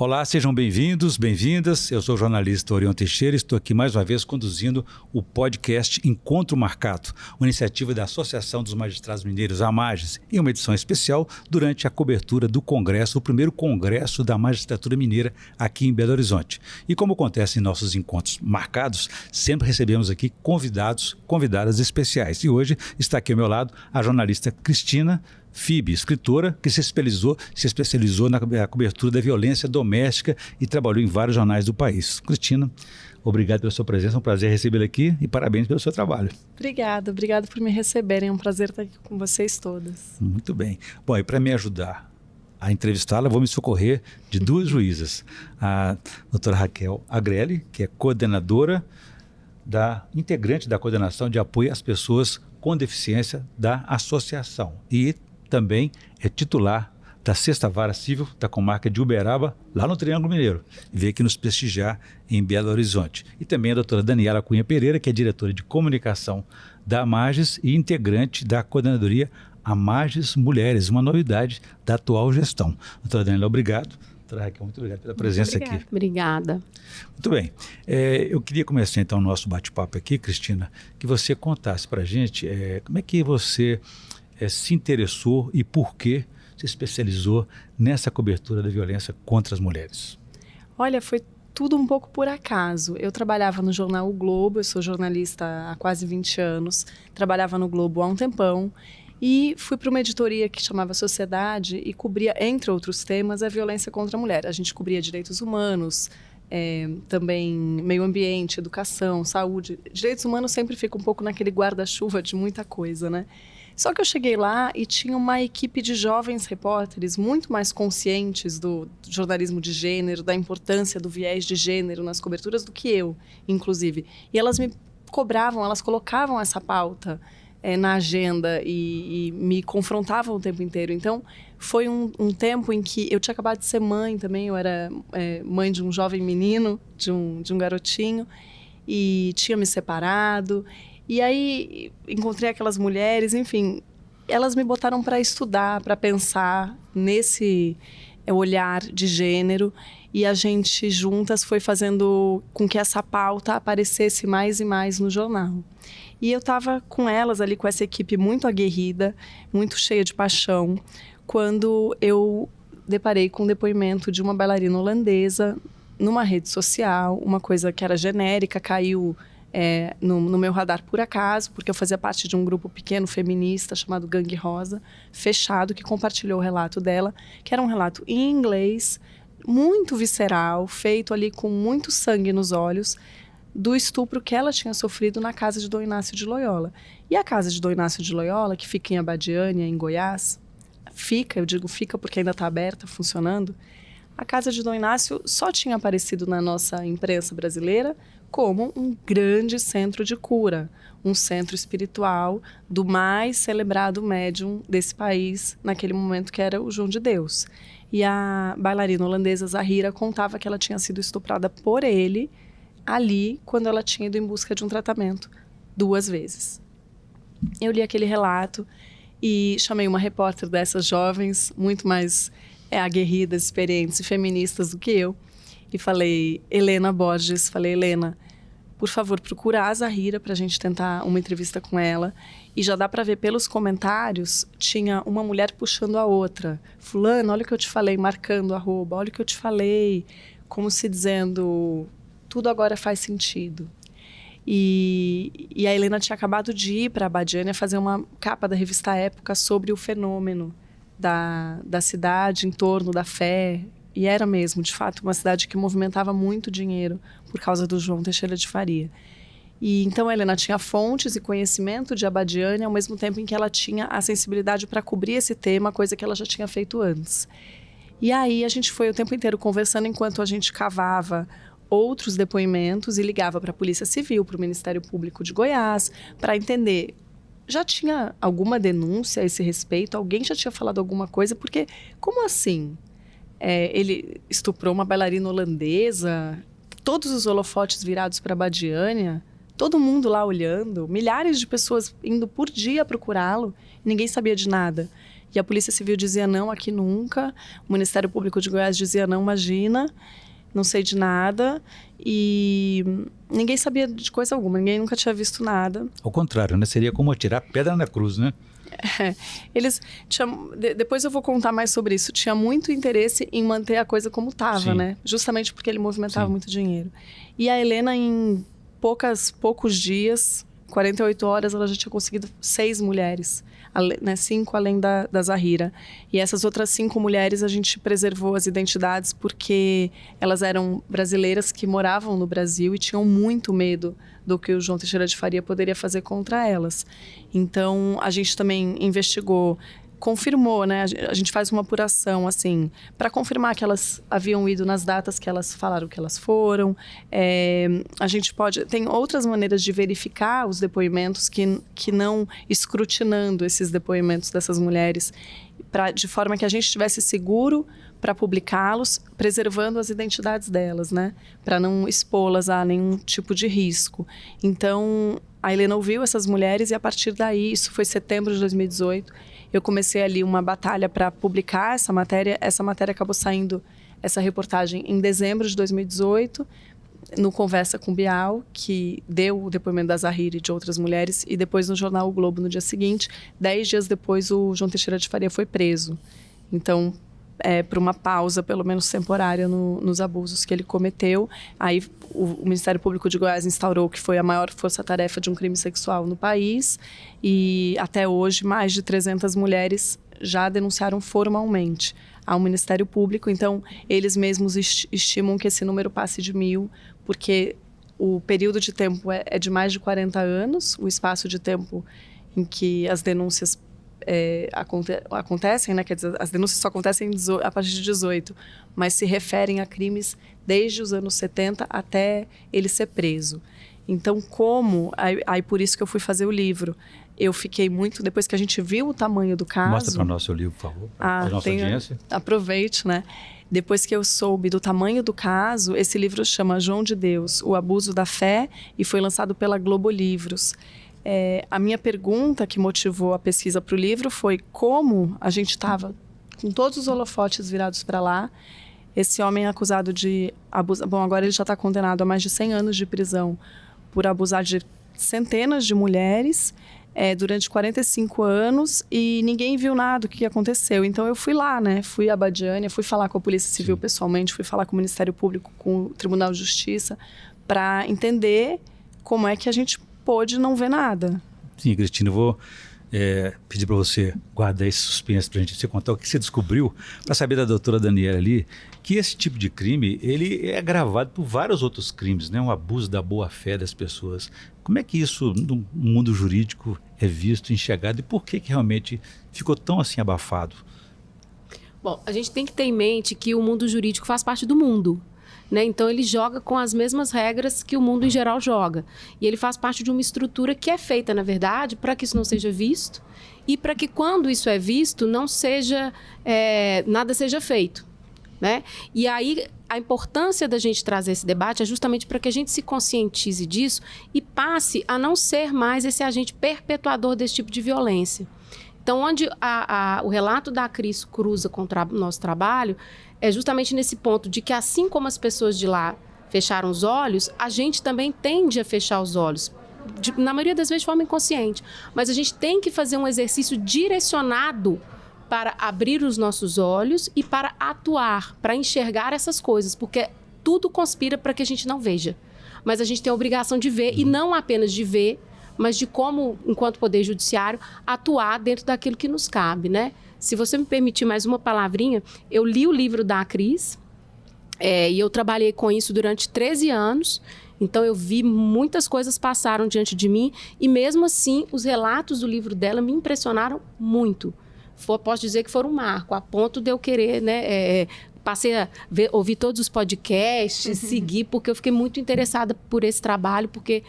Olá, sejam bem-vindos, bem-vindas. Eu sou o jornalista Orion Teixeira e estou aqui mais uma vez conduzindo o podcast Encontro Marcado, uma iniciativa da Associação dos Magistrados Mineiros, AMAGES, em uma edição especial durante a cobertura do Congresso, o primeiro Congresso da Magistratura Mineira aqui em Belo Horizonte. E como acontece em nossos encontros marcados, sempre recebemos aqui convidadas especiais. E hoje está aqui ao meu lado a jornalista Cristina Fibe, escritora que se especializou na cobertura da violência doméstica e trabalhou em vários jornais do país. Cristina, obrigado pela sua presença, é um prazer recebê-la aqui e parabéns pelo seu trabalho. Obrigado por me receberem, é um prazer estar aqui com vocês todas. Muito bem. Bom, e para me ajudar a entrevistá-la, vou me socorrer de duas juízas. A doutora Raquel Agrelli, que é integrante da coordenação de apoio às pessoas com deficiência da associação e também é titular da 6ª Vara Civil da comarca de Uberaba, lá no Triângulo Mineiro, e veio aqui nos prestigiar em Belo Horizonte. E também a doutora Daniela Cunha Pereira, que é diretora de comunicação da AMAGES e integrante da coordenadoria AMAGES Mulheres, uma novidade da atual gestão. Doutora Daniela, obrigado. Doutora Raquel, muito obrigado pela presença aqui. Obrigada. Muito bem. Eu queria começar então o nosso bate-papo aqui, Cristina, que você contasse para a gente como é que você se interessou e por que se especializou nessa cobertura da violência contra as mulheres. Olha, foi tudo um pouco por acaso. Eu trabalhava no jornal O Globo, eu sou jornalista há quase 20 anos, trabalhava no Globo há um tempão e fui para uma editoria que chamava Sociedade e cobria, entre outros temas, a violência contra a mulher. A gente cobria direitos humanos, também meio ambiente, educação, saúde. Direitos humanos sempre fica um pouco naquele guarda-chuva de muita coisa, né? Só que eu cheguei lá e tinha uma equipe de jovens repórteres muito mais conscientes do jornalismo de gênero, da importância do viés de gênero nas coberturas do que eu, inclusive. E elas me cobravam, elas colocavam essa pauta na agenda e me confrontavam o tempo inteiro. Então, foi um tempo em que eu tinha acabado de ser mãe também, eu era mãe de um jovem menino, de um garotinho, e tinha me separado. E aí encontrei aquelas mulheres, enfim, elas me botaram para estudar, para pensar nesse olhar de gênero e a gente juntas foi fazendo com que essa pauta aparecesse mais e mais no jornal. E eu estava com elas ali, com essa equipe muito aguerrida, muito cheia de paixão, quando eu deparei com o depoimento de uma bailarina holandesa numa rede social, uma coisa que era genérica, caiu no meu radar por acaso, porque eu fazia parte de um grupo pequeno feminista chamado Gangue Rosa, fechado, que compartilhou o relato dela, que era um relato em inglês, muito visceral, feito ali com muito sangue nos olhos, do estupro que ela tinha sofrido na casa de Dom Inácio de Loyola. E a casa de Dom Inácio de Loyola, que fica em Abadiânia, em Goiás, eu digo fica porque ainda está aberta, funcionando, a casa de Dom Inácio só tinha aparecido na nossa imprensa brasileira como um grande centro de cura, um centro espiritual do mais celebrado médium desse país naquele momento, que era o João de Deus. E a bailarina holandesa Zahira contava que ela tinha sido estuprada por ele ali quando ela tinha ido em busca de um tratamento 2 vezes. Eu li aquele relato e chamei uma repórter dessas jovens, muito mais aguerridas, experientes e feministas do que eu, e falei, Helena Borges, Helena, por favor, procura a Zahira para a gente tentar uma entrevista com ela. E já dá para ver pelos comentários, tinha uma mulher puxando a outra. Fulano, olha o que eu te falei, marcando arroba, olha o que eu te falei, como se dizendo, tudo agora faz sentido. E a Helena tinha acabado de ir para a Abadiânia fazer uma capa da revista Época sobre o fenômeno da cidade em torno da fé. E era mesmo, de fato, uma cidade que movimentava muito dinheiro por causa do João Teixeira de Faria. E então a Helena tinha fontes e conhecimento de Abadiânia, ao mesmo tempo em que ela tinha a sensibilidade para cobrir esse tema, coisa que ela já tinha feito antes. E aí a gente foi o tempo inteiro conversando enquanto a gente cavava outros depoimentos e ligava para a Polícia Civil, para o Ministério Público de Goiás, para entender, já tinha alguma denúncia a esse respeito? Alguém já tinha falado alguma coisa? Porque, como assim? Ele estuprou uma bailarina holandesa, todos os holofotes virados para a Abadiânia, todo mundo lá olhando, milhares de pessoas indo por dia procurá-lo, ninguém sabia de nada. E a Polícia Civil dizia não, aqui nunca. O Ministério Público de Goiás dizia não, imagina, não sei de nada. E ninguém sabia de coisa alguma, ninguém nunca tinha visto nada. Ao contrário, né? Seria como atirar pedra na cruz, né? Eles tinham, depois eu vou contar mais sobre isso. Tinha muito interesse em manter a coisa como estava, né? Justamente porque ele movimentava muito dinheiro. E a Helena, em poucos dias, 48 horas, ela já tinha conseguido 6 mulheres, né? 5 além da Zahira. E essas outras 5 mulheres, a gente preservou as identidades porque elas eram brasileiras que moravam no Brasil e tinham muito medo do que o João Teixeira de Faria poderia fazer contra elas. Então, a gente também investigou, confirmou, né? A gente faz uma apuração, assim, para confirmar que elas haviam ido nas datas que elas falaram que elas foram. A gente tem outras maneiras de verificar os depoimentos que não escrutinando esses depoimentos dessas mulheres, de forma que a gente estivesse seguro para publicá-los, preservando as identidades delas, né? Para não expô-las a nenhum tipo de risco. Então, a Helena ouviu essas mulheres e, a partir daí, isso foi setembro de 2018, eu comecei ali uma batalha para publicar essa matéria. Essa matéria acabou saindo, essa reportagem, em dezembro de 2018, no Conversa com Bial, que deu o depoimento da Zahira e de outras mulheres, e depois no jornal O Globo no dia seguinte. 10 dias depois, o João Teixeira de Faria foi preso. Então, por uma pausa, pelo menos temporária, nos abusos que ele cometeu. Aí o Ministério Público de Goiás instaurou que foi a maior força-tarefa de um crime sexual no país, e até hoje mais de 300 mulheres já denunciaram formalmente ao Ministério Público. Então, eles mesmos estimam que esse número passe de 1.000, porque o período de tempo é de mais de 40 anos, o espaço de tempo em que as denúncias acontecem, né? Quer dizer, as denúncias só acontecem a partir de 18, mas se referem a crimes desde os anos 70 até ele ser preso. Então, aí por isso que eu fui fazer o livro. Eu fiquei muito, depois que a gente viu o tamanho do caso... Mostra para nós seu livro, por favor, para a nossa audiência. Aproveite, né? Depois que eu soube do tamanho do caso, esse livro chama João de Deus, O Abuso da Fé, e foi lançado pela Globo Livros. A minha pergunta que motivou a pesquisa para o livro foi como a gente estava com todos os holofotes virados para lá. Esse homem acusado de abusar... Bom, agora ele já está condenado a mais de 100 anos de prisão por abusar de centenas de mulheres durante 45 anos, e ninguém viu nada do que aconteceu. Então eu fui lá, né? Fui a Abadiânia, fui falar com a Polícia Civil pessoalmente, fui falar com o Ministério Público, com o Tribunal de Justiça, para entender como é que a gente pôde não ver nada. Sim, Cristina, eu vou pedir para você guardar esse suspense para a gente contar o que você descobriu, para saber da doutora Daniela ali, que esse tipo de crime, ele é agravado por vários outros crimes, né? Um abuso da boa-fé das pessoas. Como é que isso, no mundo jurídico, é visto, enxergado, e por que realmente ficou tão assim abafado? Bom, a gente tem que ter em mente que o mundo jurídico faz parte do mundo, né? Então, ele joga com as mesmas regras que o mundo em geral joga. E ele faz parte de uma estrutura que é feita, na verdade, para que isso não seja visto e para que, quando isso é visto, não seja, nada seja feito, né? E aí, a importância da gente trazer esse debate é justamente para que a gente se conscientize disso e passe a não ser mais esse agente perpetuador desse tipo de violência. Então, onde o relato da Cris cruza com o nosso trabalho é justamente nesse ponto de que, assim como as pessoas de lá fecharam os olhos, a gente também tende a fechar os olhos, na maioria das vezes de forma inconsciente. Mas a gente tem que fazer um exercício direcionado para abrir os nossos olhos e para atuar, para enxergar essas coisas, porque tudo conspira para que a gente não veja. Mas a gente tem a obrigação de ver, e não apenas de ver, mas de como, enquanto Poder Judiciário, atuar dentro daquilo que nos cabe, né? Se você me permitir mais uma palavrinha, eu li o livro da Cris, e eu trabalhei com isso durante 13 anos, então eu vi muitas coisas passaram diante de mim, e mesmo assim, os relatos do livro dela me impressionaram muito. Posso dizer que foram um marco, a ponto de eu querer, né, passei a ouvir todos os podcasts, seguir, porque eu fiquei muito interessada por esse trabalho, porque,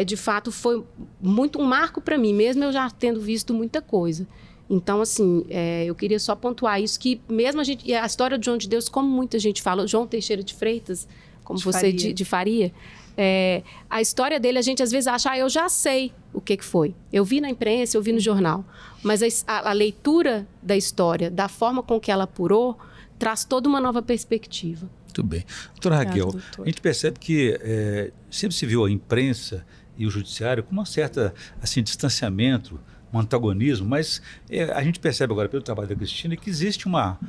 de fato, foi muito um marco para mim, mesmo eu já tendo visto muita coisa. Então, assim, eu queria só pontuar isso, que mesmo a história de João de Deus, como muita gente fala, João Teixeira de Freitas, como de você Faria. De Faria, A história dele, a gente às vezes acha, eu já sei o que foi. Eu vi na imprensa, eu vi no jornal. Mas a leitura da história, da forma com que ela apurou, traz toda uma nova perspectiva. Muito bem. Doutora Raquel, a gente percebe que sempre se viu a imprensa e o judiciário com uma certa assim, distanciamento, um antagonismo, mas a gente percebe agora pelo trabalho da Cristina que existe uma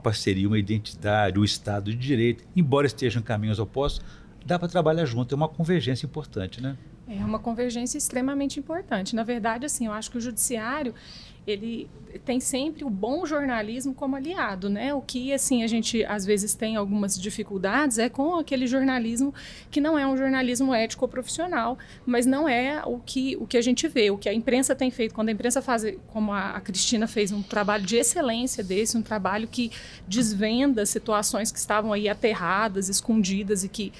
parceria, uma identidade, o Estado de Direito, embora estejam em caminhos opostos, dá para trabalhar junto, é uma convergência importante, né? É uma convergência extremamente importante. Na verdade, assim, eu acho que o judiciário, ele tem sempre o bom jornalismo como aliado, né? O que, assim, a gente às vezes tem algumas dificuldades é com aquele jornalismo que não é um jornalismo ético ou profissional, mas não é o que a gente vê, o que a imprensa tem feito. Quando a imprensa faz, como a Cristina fez, um trabalho de excelência desse, um trabalho que desvenda situações que estavam aí aterradas, escondidas e que,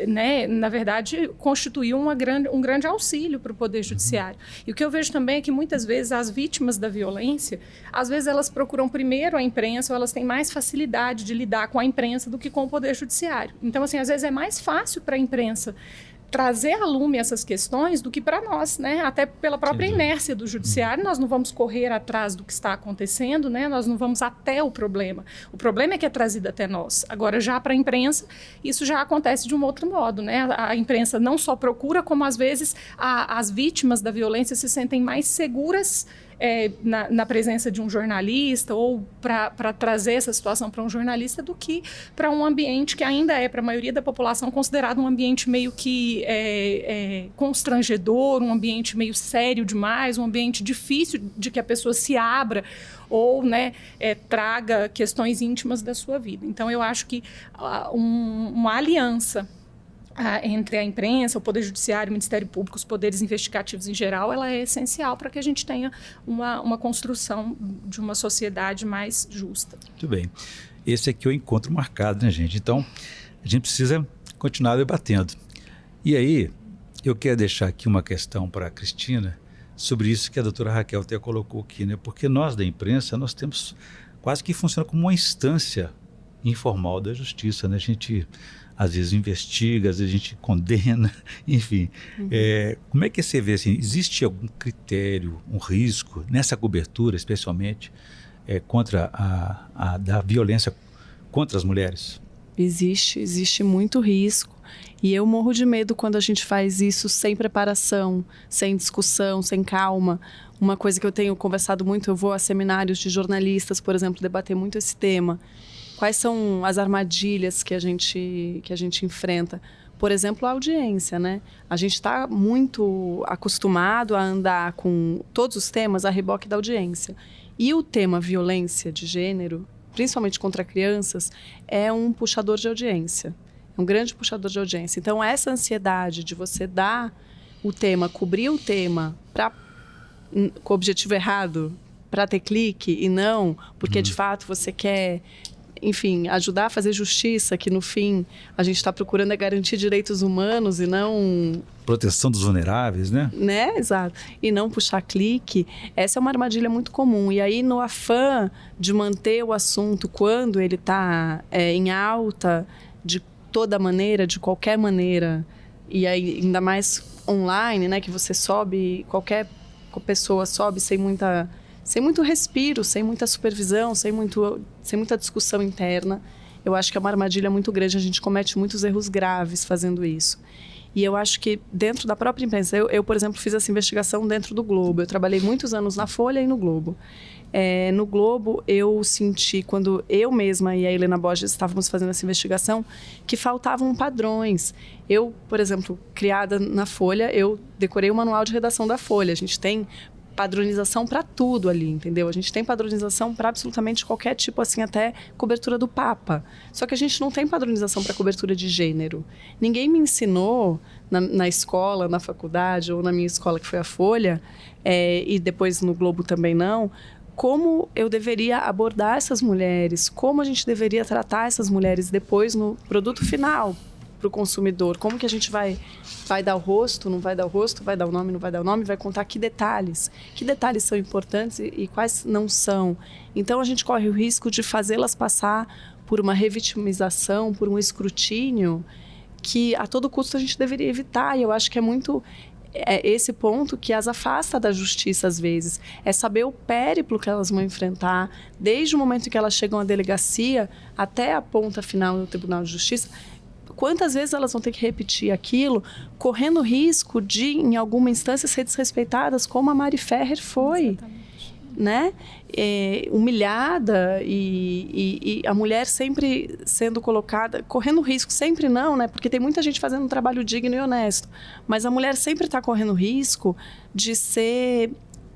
né, na verdade, constituiu um grande auxílio para o Poder Judiciário. E o que eu vejo também é que, muitas vezes, as vítimas da violência, às vezes elas procuram primeiro a imprensa, ou elas têm mais facilidade de lidar com a imprensa do que com o Poder Judiciário. Então, assim, às vezes é mais fácil para a imprensa trazer a lume essas questões do que para nós, né? Até pela própria inércia do judiciário, nós não vamos correr atrás do que está acontecendo, né? Nós não vamos até o problema. O problema é que é trazido até nós. Agora, já para a imprensa, isso já acontece de um outro modo, né? A imprensa não só procura, como às vezes as vítimas da violência se sentem mais seguras na presença de um jornalista, ou para trazer essa situação para um jornalista, do que para um ambiente que ainda é, para a maioria da população, considerado um ambiente meio que constrangedor, um ambiente meio sério demais, um ambiente difícil de que a pessoa se abra ou, né, traga questões íntimas da sua vida. Então, eu acho que uma aliança entre a imprensa, o Poder Judiciário, o Ministério Público, os poderes investigativos em geral, ela é essencial para que a gente tenha uma construção de uma sociedade mais justa. Muito bem. Esse aqui é o encontro marcado, né, gente? Então, a gente precisa continuar debatendo. E aí, eu quero deixar aqui uma questão para a Cristina sobre isso que a doutora Raquel até colocou aqui, né? Porque nós da imprensa, nós temos quase que funciona como uma instância informal da justiça, né? A gente às vezes investiga, às vezes a gente condena, enfim. Como é que você vê, assim, existe algum critério, um risco nessa cobertura, especialmente contra da violência contra as mulheres? Existe muito risco. E eu morro de medo quando a gente faz isso sem preparação, sem discussão, sem calma. Uma coisa que eu tenho conversado muito, eu vou a seminários de jornalistas, por exemplo, debater muito esse tema. Quais são as armadilhas que a gente enfrenta? Por exemplo, a audiência, né? A gente está muito acostumado a andar com todos os temas a reboque da audiência. E o tema violência de gênero, principalmente contra crianças, é um puxador de audiência. É um grande puxador de audiência. Então, essa ansiedade de você dar o tema, cobrir o tema com o objetivo errado, para ter clique e não porque, de fato, você quer, enfim, ajudar a fazer justiça, que no fim a gente está procurando garantir direitos humanos e não... Proteção dos vulneráveis, né? Exato. E não puxar clique. Essa é uma armadilha muito comum. E aí, no afã de manter o assunto quando ele está em alta, de toda maneira, de qualquer maneira, e aí ainda mais online, né, que você sobe, qualquer pessoa sobe sem muito respiro, sem muita supervisão, sem muita discussão interna. Eu acho que é uma armadilha muito grande, a gente comete muitos erros graves fazendo isso. E eu acho que dentro da própria imprensa, eu, por exemplo, fiz essa investigação dentro do Globo. Eu trabalhei muitos anos na Folha e no Globo. No Globo, eu senti, quando eu mesma e a Helena Borges estávamos fazendo essa investigação, que faltavam padrões. Eu, por exemplo, criada na Folha, eu decorei o manual de redação da Folha. A gente tem padronização para tudo ali, entendeu? A gente tem padronização para absolutamente qualquer tipo, assim, até cobertura do Papa. Só que a gente não tem padronização para cobertura de gênero. Ninguém me ensinou na escola, na faculdade, ou na minha escola, que foi a Folha, e depois no Globo também não, como eu deveria abordar essas mulheres, como a gente deveria tratar essas mulheres depois no produto final para o consumidor, como que a gente vai dar o rosto, não vai dar o rosto, vai dar o nome, não vai dar o nome, vai contar que detalhes são importantes e quais não são. Então a gente corre o risco de fazê-las passar por uma revitimização, por um escrutínio que a todo custo a gente deveria evitar. E eu acho que é muito esse ponto que as afasta da justiça às vezes. É saber o périplo que elas vão enfrentar, desde o momento em que elas chegam à delegacia até a ponta final no Tribunal de Justiça. Quantas vezes elas vão ter que repetir aquilo, correndo risco de, em alguma instância, ser desrespeitadas, como a Mari Ferrer foi. Exatamente. Né? Humilhada e a mulher sempre sendo colocada, correndo risco, sempre não, né? Porque tem muita gente fazendo um trabalho digno e honesto, mas a mulher sempre está correndo risco de ser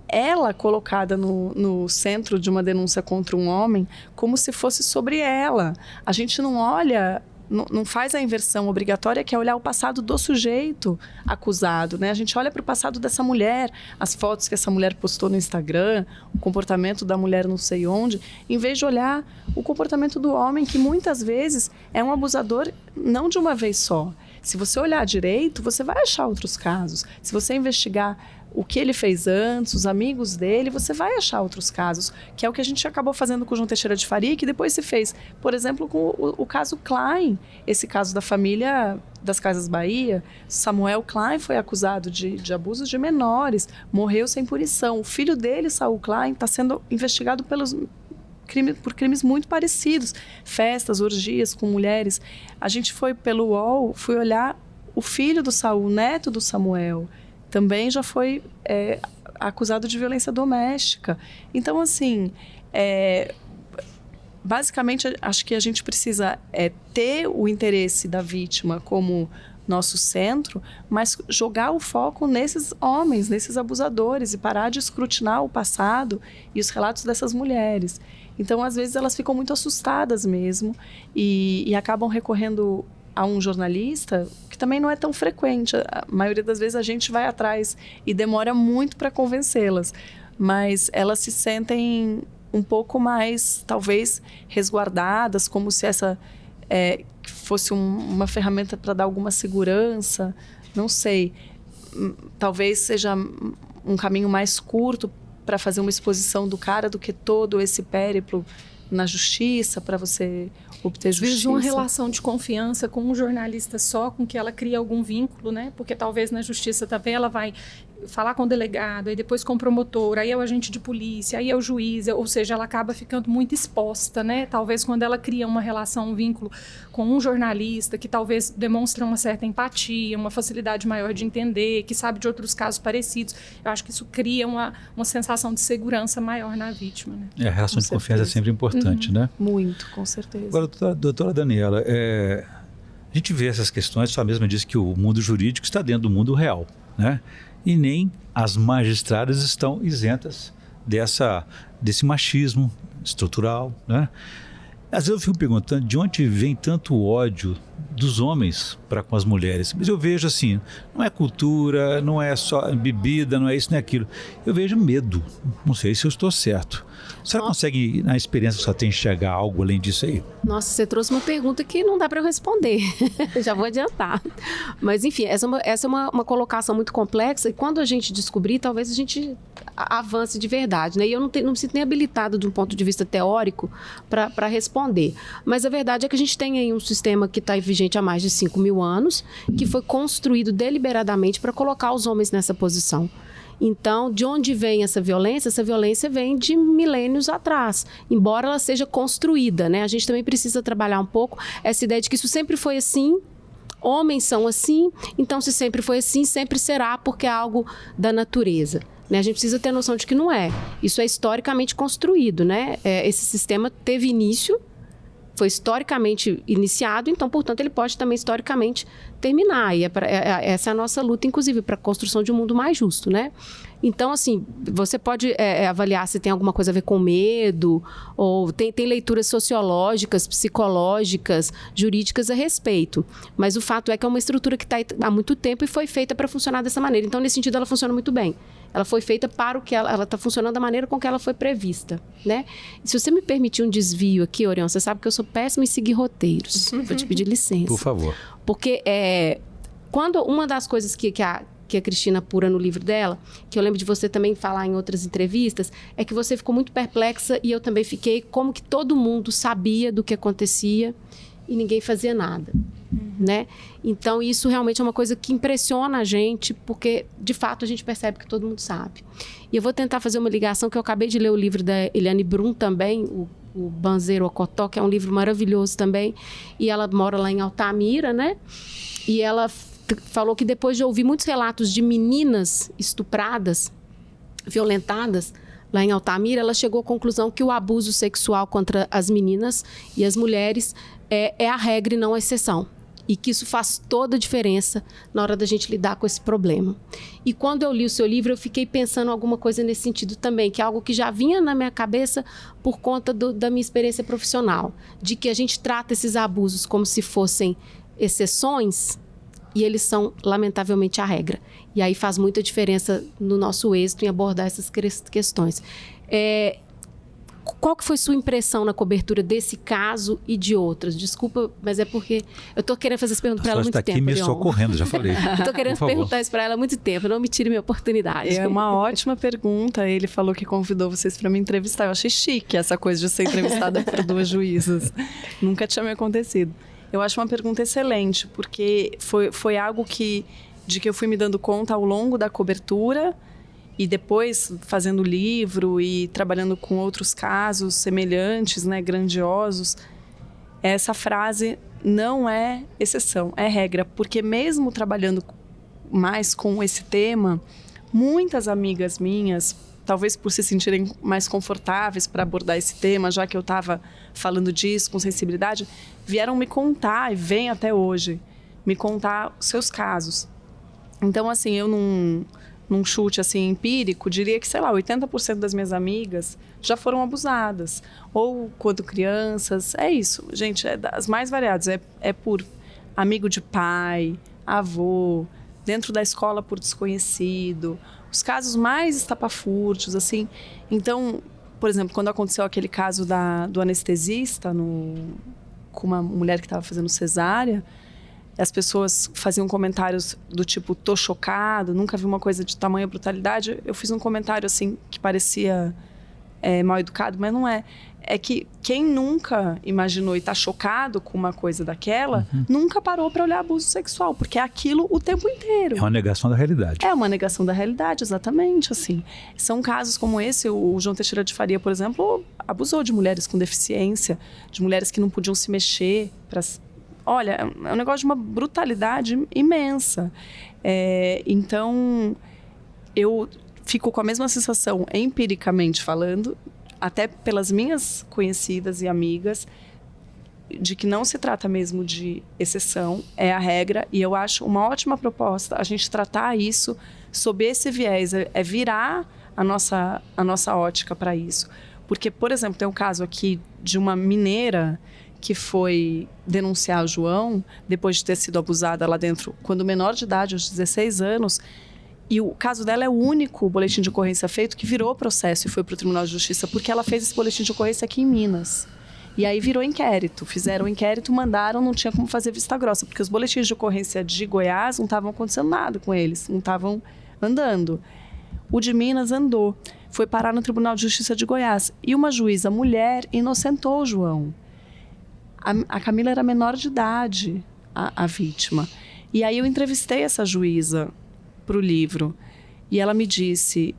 ela colocada no centro de uma denúncia contra um homem como se fosse sobre ela. A gente não olha... Não faz a inversão obrigatória, que é olhar o passado do sujeito acusado, né? A gente olha para o passado dessa mulher, as fotos que essa mulher postou no Instagram, o comportamento da mulher não sei onde, em vez de olhar o comportamento do homem, que muitas vezes é um abusador não de uma vez só. Se você olhar direito, você vai achar outros casos. Se você investigar o que ele fez antes, os amigos dele, você vai achar outros casos, que é o que a gente acabou fazendo com o João Teixeira de Faria, que depois se fez, por exemplo, com o caso Klein, esse caso da família das Casas Bahia. Samuel Klein foi acusado de abusos de menores, morreu sem punição. O filho dele, Saul Klein, está sendo investigado por crimes muito parecidos, festas, orgias com mulheres. A gente foi pelo UOL, fui olhar o filho do Saul, o neto do Samuel, também já foi acusado de violência doméstica. Então, assim, basicamente, acho que a gente precisa ter o interesse da vítima como nosso centro, mas jogar o foco nesses homens, nesses abusadores, e parar de escrutinar o passado e os relatos dessas mulheres. Então, às vezes, elas ficam muito assustadas mesmo e acabam recorrendo a um jornalista, que também não é tão frequente. A maioria das vezes a gente vai atrás e demora muito para convencê-las, mas elas se sentem um pouco mais, talvez, resguardadas, como se essa fosse uma ferramenta para dar alguma segurança, não sei. Talvez seja um caminho mais curto para fazer uma exposição do cara do que todo esse périplo na justiça, para você obter justiça. Às vezes uma relação de confiança com um jornalista só, com que ela cria algum vínculo, né? Porque talvez na justiça também ela vai falar com o delegado, aí depois com o promotor, aí é o agente de polícia, aí é o juiz, ou seja, ela acaba ficando muito exposta, né? Talvez quando ela cria uma relação, um vínculo com um jornalista que talvez demonstra uma certa empatia, uma facilidade maior de entender, que sabe de outros casos parecidos, eu acho que isso cria uma sensação de segurança maior na vítima, né? A relação de confiança é sempre importante, né? Muito, com certeza. Agora, doutora Daniela, a gente vê essas questões, só mesmo disse que o mundo jurídico está dentro do mundo real, né? E nem as magistradas estão isentas desse machismo estrutural, né? Às vezes eu fico perguntando de onde vem tanto ódio dos homens para com as mulheres. Mas eu vejo assim, não é cultura, não é só bebida, não é isso, não é aquilo. Eu vejo medo. Não sei se eu estou certo. Você consegue, na experiência que você tem, enxergar algo além disso aí? Nossa, você trouxe uma pergunta que não dá para eu responder. Já vou adiantar. Mas, enfim, essa é uma colocação muito complexa, e quando a gente descobrir, talvez a gente avance de verdade, né? E eu não me sinto nem habilitada, de um ponto de vista teórico, para responder. Mas a verdade é que a gente tem aí um sistema que está vigente há mais de 5.000 anos, que foi construído deliberadamente para colocar os homens nessa posição. Então, de onde vem essa violência? Essa violência vem de milênios atrás, embora ela seja construída, né? A gente também precisa trabalhar um pouco essa ideia de que isso sempre foi assim, homens são assim, então se sempre foi assim, sempre será, porque é algo da natureza. Né? A gente precisa ter noção de que não é. Isso é historicamente construído, né? Esse sistema teve início, foi historicamente iniciado, então, portanto, ele pode também historicamente terminar. E essa é a nossa luta, inclusive, para a construção de um mundo mais justo, né? Então, assim, você pode avaliar se tem alguma coisa a ver com medo, ou tem leituras sociológicas, psicológicas, jurídicas a respeito. Mas o fato é que é uma estrutura que está há muito tempo e foi feita para funcionar dessa maneira. Então, nesse sentido, ela funciona muito bem. Ela foi feita para o que ela está funcionando da maneira com que ela foi prevista, né? E se você me permitir um desvio aqui, Orion, você sabe que eu sou péssima em seguir roteiros. Vou te pedir licença. Por favor. Porque quando uma das coisas que a Cristina apura no livro dela, que eu lembro de você também falar em outras entrevistas, é que você ficou muito perplexa, e eu também fiquei, como que todo mundo sabia do que acontecia e ninguém fazia nada. né? Então, isso realmente é uma coisa que impressiona a gente, porque, de fato, a gente percebe que todo mundo sabe. E eu vou tentar fazer uma ligação, que eu acabei de ler o livro da Eliane Brum também, o Banzeiro Ocotó, que é um livro maravilhoso também, e ela mora lá em Altamira, né? E ela falou que depois de ouvir muitos relatos de meninas estupradas, violentadas, lá em Altamira, ela chegou à conclusão que o abuso sexual contra as meninas e as mulheres é a regra e não a exceção. E que isso faz toda a diferença na hora da gente lidar com esse problema. E quando eu li o seu livro, eu fiquei pensando alguma coisa nesse sentido também, que é algo que já vinha na minha cabeça por conta da minha experiência profissional, de que a gente trata esses abusos como se fossem exceções e eles são, lamentavelmente, a regra. E aí faz muita diferença no nosso êxito em abordar essas questões. Qual que foi sua impressão na cobertura desse caso e de outras? Desculpa, mas é porque eu estou querendo fazer essa pergunta para ela há muito tempo. Está aqui me socorrendo, já falei. Estou querendo perguntar isso para ela há muito tempo, não me tire minha oportunidade. É uma ótima pergunta. Ele falou que convidou vocês para me entrevistar. Eu achei chique essa coisa de ser entrevistada por 2 juízas. Nunca tinha me acontecido. Eu acho uma pergunta excelente, porque foi algo de que eu fui me dando conta ao longo da cobertura e depois fazendo livro e trabalhando com outros casos semelhantes, né, grandiosos. Essa frase não é exceção, é regra, porque mesmo trabalhando mais com esse tema, muitas amigas minhas, talvez por se sentirem mais confortáveis para abordar esse tema, já que eu estava falando disso com sensibilidade, vieram me contar, e vêm até hoje, me contar os seus casos. Então, assim, eu num chute assim, empírico, diria que, sei lá, 80% das minhas amigas já foram abusadas. Ou quando crianças, é isso. Gente, é das mais variadas. É por amigo de pai, avô, dentro da escola por desconhecido. Os casos mais estapafúrdios, assim. Então, por exemplo, quando aconteceu aquele caso do anestesista com uma mulher que estava fazendo cesárea, as pessoas faziam comentários do tipo, tô chocado, nunca vi uma coisa de tamanha brutalidade. Eu fiz um comentário assim que parecia mal educado, mas não é. É que quem nunca imaginou e está chocado com uma coisa daquela, nunca parou para olhar abuso sexual, porque é aquilo o tempo inteiro. É uma negação da realidade. É uma negação da realidade, exatamente. Assim. São casos como esse, o João Teixeira de Faria, por exemplo, abusou de mulheres com deficiência, de mulheres que não podiam se mexer. Olha, é um negócio de uma brutalidade imensa. Então, eu fico com a mesma sensação, empiricamente falando, até pelas minhas conhecidas e amigas, de que não se trata mesmo de exceção, é a regra, e eu acho uma ótima proposta a gente tratar isso sob esse viés, virar a nossa ótica para isso. Porque, por exemplo, tem um caso aqui de uma mineira que foi denunciar o João, depois de ter sido abusada lá dentro, quando menor de idade, aos 16 anos, e o caso dela é o único boletim de ocorrência feito que virou processo e foi para o Tribunal de Justiça, porque ela fez esse boletim de ocorrência aqui em Minas. E aí virou inquérito. Fizeram o inquérito, mandaram, não tinha como fazer vista grossa, porque os boletins de ocorrência de Goiás não estavam acontecendo nada com eles, não estavam andando. O de Minas andou. Foi parar no Tribunal de Justiça de Goiás. E uma juíza mulher inocentou o João. A Camila era menor de idade, a vítima. E aí eu entrevistei essa juíza para o livro. E ela me disse,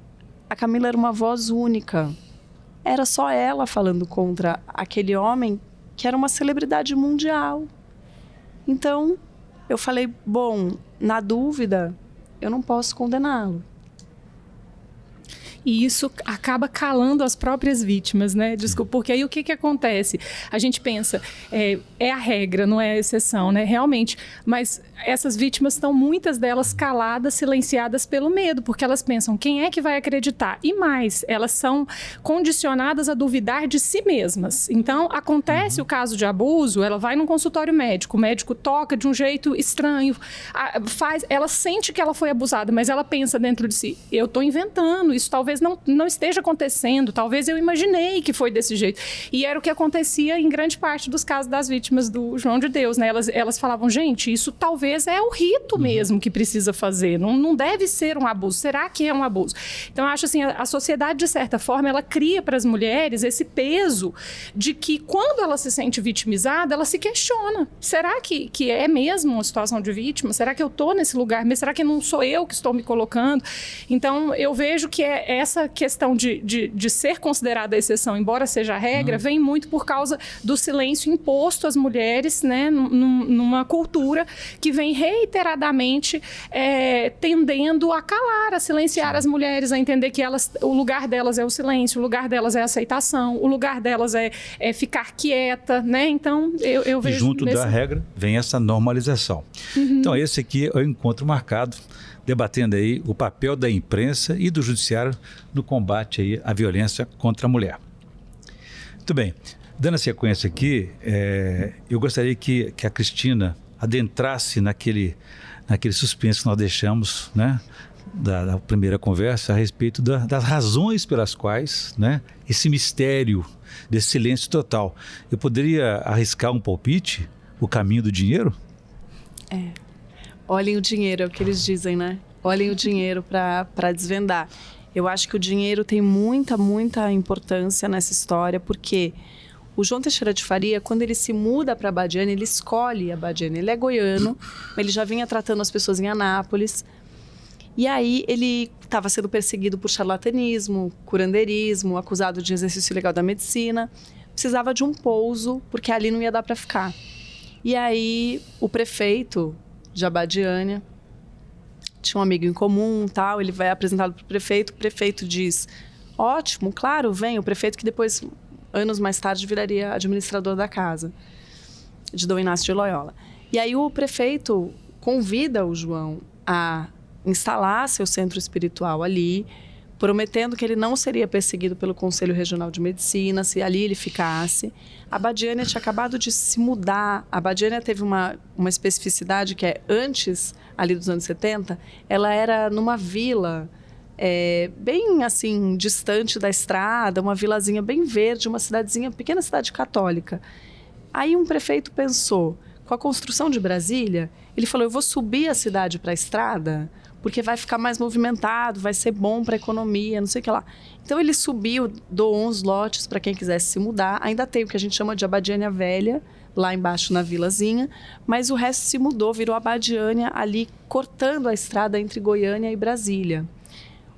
a Camila era uma voz única. Era só ela falando contra aquele homem que era uma celebridade mundial. Então, eu falei, bom, na dúvida, eu não posso condená-lo. E isso acaba calando as próprias vítimas, né? Desculpa, porque aí o que acontece? A gente pensa, é a regra, não é a exceção, né? Realmente, mas essas vítimas estão, muitas delas, caladas, silenciadas pelo medo, porque elas pensam, quem é que vai acreditar? E mais, elas são condicionadas a duvidar de si mesmas. Então, acontece o caso de abuso, ela vai num consultório médico, o médico toca de um jeito estranho, ela sente que ela foi abusada, mas ela pensa dentro de si, eu estou inventando, isso talvez talvez não esteja acontecendo, talvez eu imaginei que foi desse jeito. E era o que acontecia em grande parte dos casos das vítimas do João de Deus, né? Elas falavam, gente, isso talvez é o rito mesmo que precisa fazer, não deve ser um abuso. Será que é um abuso? Então, eu acho assim, a sociedade, de certa forma, ela cria para as mulheres esse peso de que quando ela se sente vitimizada, ela se questiona. Será que é mesmo uma situação de vítima? Será que eu estou nesse lugar? Mas será que não sou eu que estou me colocando? Então, eu vejo que essa questão de ser considerada a exceção, embora seja a regra, vem muito por causa do silêncio imposto às mulheres, né, numa cultura que vem reiteradamente tendendo a calar, a silenciar as mulheres, a entender que o lugar delas é o silêncio, o lugar delas é a aceitação, o lugar delas é ficar quieta, né? Então, eu vejo... E junto da regra vem essa normalização. Então, esse aqui é o Encontro Marcado, debatendo aí o papel da imprensa e do judiciário no combate aí à violência contra a mulher. Muito bem. Dando a sequência aqui, eu gostaria que a Cristina adentrasse naquele suspense que nós deixamos, né, da primeira conversa a respeito das razões pelas quais, né, esse mistério desse silêncio total. Eu poderia arriscar um palpite? O caminho do dinheiro? Olhem o dinheiro, é o que eles dizem, né? Olhem o dinheiro para desvendar. Eu acho que o dinheiro tem muita, muita importância nessa história, porque o João Teixeira de Faria, quando ele se muda para Abadiânia, ele escolhe Abadiânia. Ele é goiano, ele já vinha tratando as pessoas em Anápolis. E aí ele estava sendo perseguido por charlatanismo, curandeirismo, acusado de exercício ilegal da medicina. Precisava de um pouso, porque ali não ia dar para ficar. E aí o prefeito de Abadiânia tinha um amigo em comum, tal, ele vai apresentado para o prefeito diz, ótimo, claro, vem. O prefeito que depois, anos mais tarde, viraria administrador da casa, de Dom Inácio de Loyola. E aí o prefeito convida o João a instalar seu centro espiritual ali, prometendo que ele não seria perseguido pelo Conselho Regional de Medicina, se ali ele ficasse. A Abadiânia tinha acabado de se mudar. A Abadiânia teve uma especificidade que antes, ali dos anos 70, ela era numa vila bem assim, distante da estrada, uma vilazinha bem verde, uma cidadezinha, pequena cidade católica. Aí um prefeito pensou, com a construção de Brasília, ele falou, eu vou subir a cidade para a estrada, porque vai ficar mais movimentado, vai ser bom para a economia, não sei o que lá. Então ele subiu, doou uns lotes para quem quisesse se mudar. Ainda tem o que a gente chama de Abadiânia Velha, lá embaixo na vilazinha, mas o resto se mudou, virou Abadiânia ali, cortando a estrada entre Goiânia e Brasília.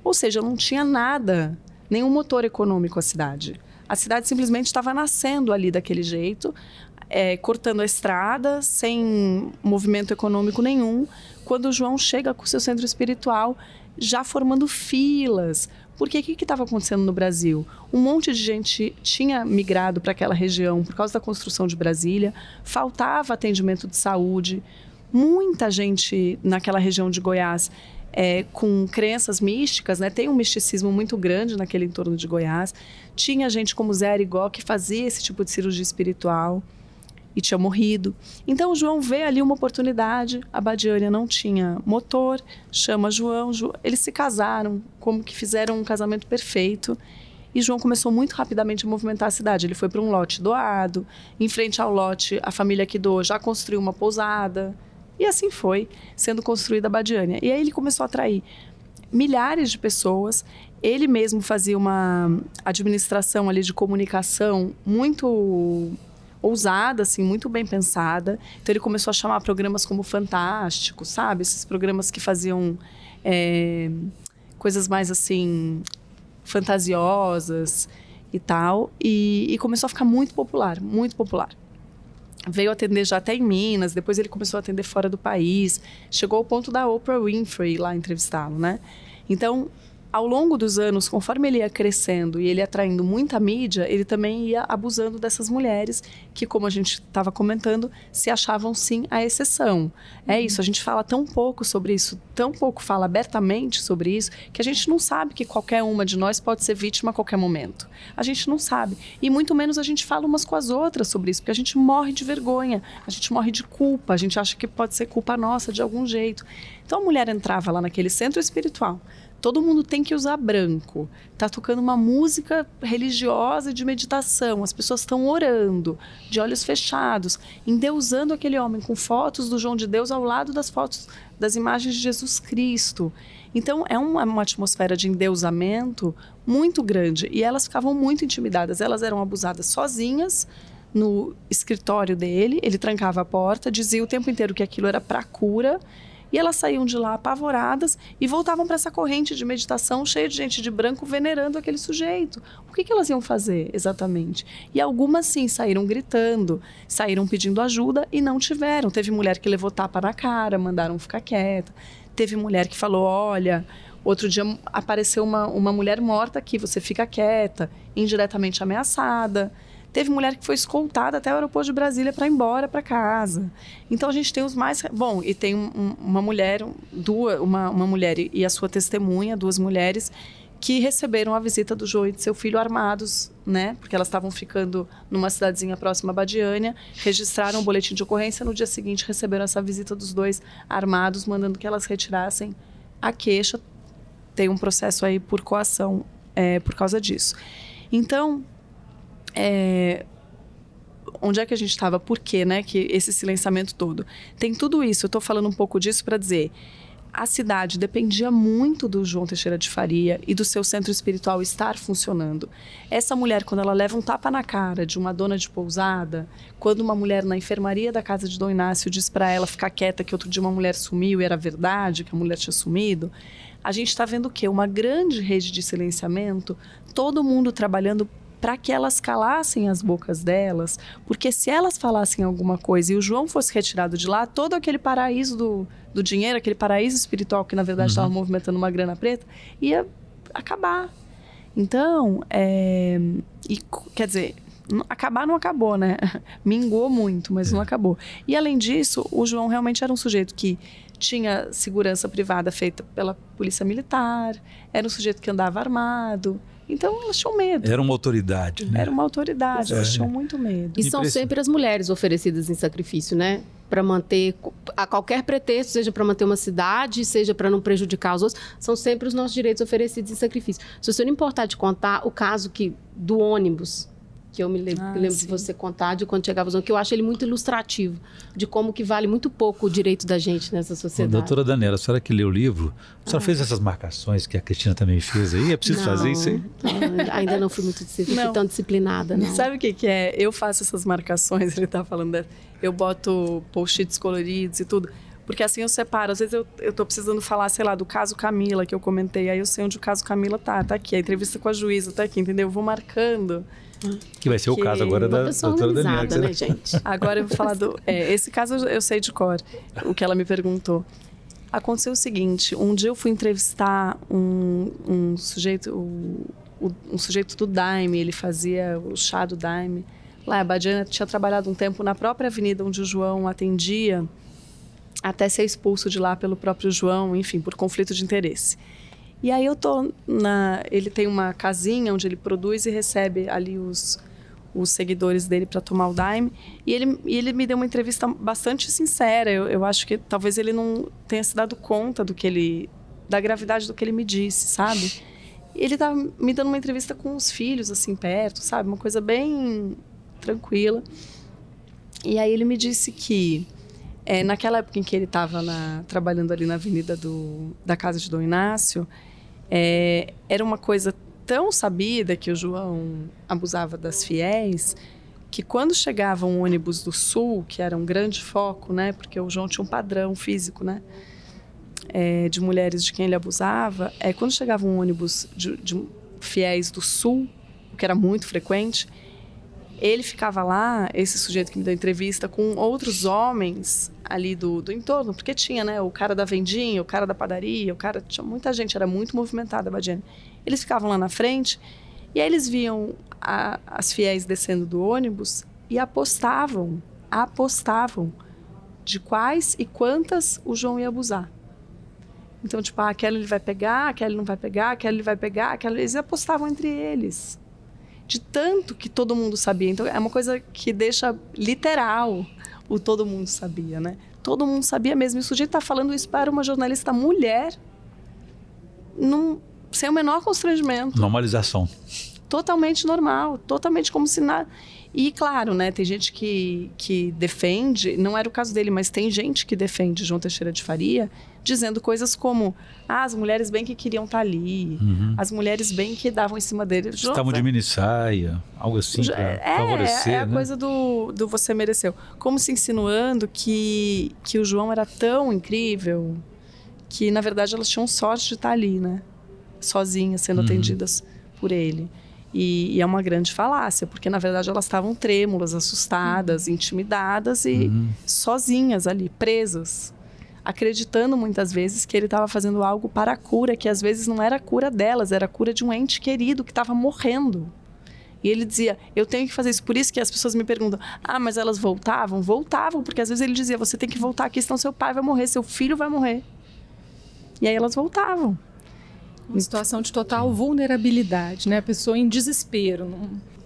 Ou seja, não tinha nada, nenhum motor econômico a cidade. A cidade simplesmente estava nascendo ali daquele jeito, cortando a estrada, sem movimento econômico nenhum, quando o João chega com o seu centro espiritual, já formando filas. Porque o que estava acontecendo no Brasil? Um monte de gente tinha migrado para aquela região por causa da construção de Brasília, faltava atendimento de saúde, muita gente naquela região de Goiás com crenças místicas, né? Tem um misticismo muito grande naquele entorno de Goiás. Tinha gente como Zé Arigó que fazia esse tipo de cirurgia espiritual e tinha morrido. Então o João vê ali uma oportunidade, a Abadiânia não tinha motor, chama João, eles se casaram, como que fizeram um casamento perfeito, e João começou muito rapidamente a movimentar a cidade. Ele foi para um lote doado, em frente ao lote a família que doou já construiu uma pousada, e assim foi sendo construída a Abadiânia. E aí ele começou a atrair milhares de pessoas. Ele mesmo fazia uma administração ali de comunicação muito ousada, assim, muito bem pensada. Então ele começou a chamar programas como Fantástico, sabe? Esses programas que faziam coisas mais assim fantasiosas e tal. E começou a ficar muito popular, muito popular. Veio atender já até em Minas, depois ele começou a atender fora do país. Chegou ao ponto da Oprah Winfrey lá entrevistá-lo, né? Então, ao longo dos anos, conforme ele ia crescendo e ele ia atraindo muita mídia, ele também ia abusando dessas mulheres que, como a gente estava comentando, se achavam sim a exceção. É isso, a gente fala tão pouco sobre isso, tão pouco fala abertamente sobre isso, que a gente não sabe que qualquer uma de nós pode ser vítima a qualquer momento. A gente não sabe. E muito menos a gente fala umas com as outras sobre isso, porque a gente morre de vergonha, a gente morre de culpa, a gente acha que pode ser culpa nossa de algum jeito. Então a mulher entrava lá naquele centro espiritual, todo mundo tem que usar branco. Tá tocando uma música religiosa de meditação. As pessoas estão orando, de olhos fechados, endeusando aquele homem com fotos do João de Deus ao lado das fotos das imagens de Jesus Cristo. Então, é uma atmosfera de endeusamento muito grande. E elas ficavam muito intimidadas. Elas eram abusadas sozinhas no escritório dele. Ele trancava a porta, dizia o tempo inteiro que aquilo era para cura. E elas saíam de lá apavoradas e voltavam para essa corrente de meditação cheia de gente de branco venerando aquele sujeito. O que elas iam fazer exatamente? E algumas, sim, saíram gritando, saíram pedindo ajuda e não tiveram. Teve mulher que levou tapa na cara, mandaram ficar quieta. Teve mulher que falou, olha, outro dia apareceu uma mulher morta aqui, você fica quieta, indiretamente ameaçada. Teve mulher que foi escoltada até o aeroporto de Brasília para ir embora para casa. Então, a gente tem os mais... Bom, e tem uma mulher, uma mulher e a sua testemunha, 2 mulheres, que receberam a visita do João e de seu filho armados, né? Porque elas estavam ficando numa cidadezinha próxima a Badiânia, registraram um boletim de ocorrência, no dia seguinte receberam essa visita dos 2 armados, mandando que elas retirassem a queixa. Tem um processo aí por coação por causa disso. Então... onde é que a gente estava? Por quê, né? Que esse silenciamento todo. Tem tudo isso, eu estou falando um pouco disso para dizer, a cidade dependia muito do João Teixeira de Faria e do seu centro espiritual estar funcionando. Essa mulher, quando ela leva um tapa na cara de uma dona de pousada, quando uma mulher na enfermaria da casa de Dom Inácio diz para ela ficar quieta que outro dia uma mulher sumiu e era verdade que a mulher tinha sumido, a gente está vendo o quê? Uma grande rede de silenciamento, todo mundo trabalhando para que elas calassem as bocas delas, porque se elas falassem alguma coisa e o João fosse retirado de lá, todo aquele paraíso do dinheiro, aquele paraíso espiritual que na verdade estava movimentando uma grana preta, ia acabar. Então, quer dizer, acabar não acabou, né? Mingou muito, mas não acabou. E além disso, o João realmente era um sujeito que tinha segurança privada feita pela polícia militar, era um sujeito que andava armado. Então, elas tinham medo. Era uma autoridade, né? Era uma autoridade, elas tinham muito medo. E são sempre as mulheres oferecidas em sacrifício, né? Para manter, a qualquer pretexto, seja para manter uma cidade, seja para não prejudicar os outros, são sempre os nossos direitos oferecidos em sacrifício. Se você não importar de contar o caso do ônibus, que eu me lembro de você contar, de quando chegava os ônibus, que eu acho ele muito ilustrativo, de como que vale muito pouco o direito da gente nessa sociedade. Doutora Daniela, a senhora que leu o livro, a senhora fez essas marcações que a Cristina também fez aí? É preciso fazer isso aí? Não, ainda não fui tão disciplinada, não. Sabe o que é? Eu faço essas marcações, ele tá falando, eu boto post-its coloridos e tudo, porque assim eu separo. Às vezes eu tô precisando falar, sei lá, do caso Camila, que eu comentei, aí eu sei onde o caso Camila tá aqui, a entrevista com a juíza tá aqui, entendeu? Eu vou marcando. Que vai ser o caso agora da doutora Daniela. Né, gente? Agora eu vou falar esse caso eu sei de cor, o que ela me perguntou. Aconteceu o seguinte, um dia eu fui entrevistar um sujeito, um sujeito do Daime, ele fazia o chá do Daime. Lá, a Badiana tinha trabalhado um tempo na própria avenida onde o João atendia, até ser expulso de lá pelo próprio João, enfim, por conflito de interesse. E aí ele tem uma casinha onde ele produz e recebe ali os seguidores dele para tomar o Daime. E ele me deu uma entrevista bastante sincera. Eu acho que talvez ele não tenha se dado conta da gravidade do que ele me disse, sabe? E ele estava me dando uma entrevista com os filhos, assim, perto, sabe? Uma coisa bem tranquila. E aí ele me disse que naquela época em que ele estava trabalhando ali na avenida da casa de Dom Inácio, era uma coisa tão sabida que o João abusava das fiéis, que quando chegava um ônibus do Sul, que era um grande foco, né, porque o João tinha um padrão físico, né, de mulheres de quem ele abusava, quando chegava um ônibus de fiéis do Sul, o que era muito frequente, ele ficava lá, esse sujeito que me deu entrevista, com outros homens ali do entorno, porque tinha, né, o cara da vendinha, o cara da padaria, tinha muita gente, era muito movimentada a Badiana. Eles ficavam lá na frente e aí eles viam as fiéis descendo do ônibus e apostavam de quais e quantas o João ia abusar. Então, tipo, aquela ele vai pegar, aquela ele não vai pegar, aquela ele vai pegar, eles apostavam entre eles. De tanto que todo mundo sabia. Então, é uma coisa que deixa literal o todo mundo sabia, né? Todo mundo sabia mesmo. E o sujeito está falando isso para uma jornalista mulher. sem o menor constrangimento. Normalização. Totalmente normal, totalmente como se nada... E claro, né, tem gente que defende, não era o caso dele, mas tem gente que defende João Teixeira de Faria, dizendo coisas como, as mulheres bem que queriam estar ali, as mulheres bem que davam em cima dele. Estavam de minissaia, algo assim para favorecer, É a coisa do você mereceu. Como se insinuando que o João era tão incrível que, na verdade, elas tinham sorte de estar ali, né? Sozinhas, sendo atendidas por ele. E é uma grande falácia, porque na verdade elas estavam trêmulas, assustadas, intimidadas e sozinhas ali, presas, acreditando muitas vezes que ele estava fazendo algo para a cura, que às vezes não era a cura delas, era a cura de um ente querido que estava morrendo. E ele dizia, eu tenho que fazer isso. Por isso que as pessoas me perguntam, mas elas voltavam? Voltavam, porque às vezes ele dizia, você tem que voltar aqui, senão seu pai vai morrer, seu filho vai morrer. E aí elas voltavam. Uma situação de total vulnerabilidade, né? A pessoa em desespero.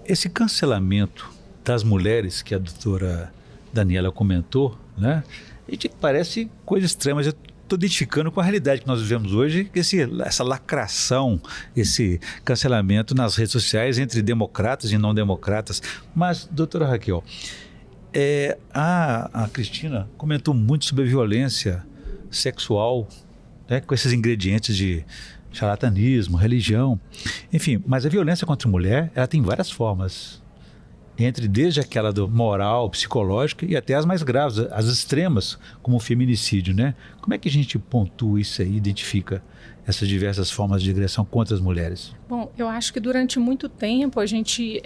Esse cancelamento das mulheres que a doutora Daniela comentou, né? A gente parece coisa extrema, mas eu estou identificando com a realidade que nós vivemos hoje, que essa lacração, esse cancelamento nas redes sociais entre democratas e não democratas. Mas, doutora Raquel, a Cristina comentou muito sobre a violência sexual, né? Com esses ingredientes de charlatanismo, religião, enfim, mas a violência contra a mulher, ela tem várias formas, desde aquela do moral, psicológica e até as mais graves, as extremas, como o feminicídio, né? Como é que a gente pontua isso aí, identifica essas diversas formas de agressão contra as mulheres? Bom, eu acho que durante muito tempo a gente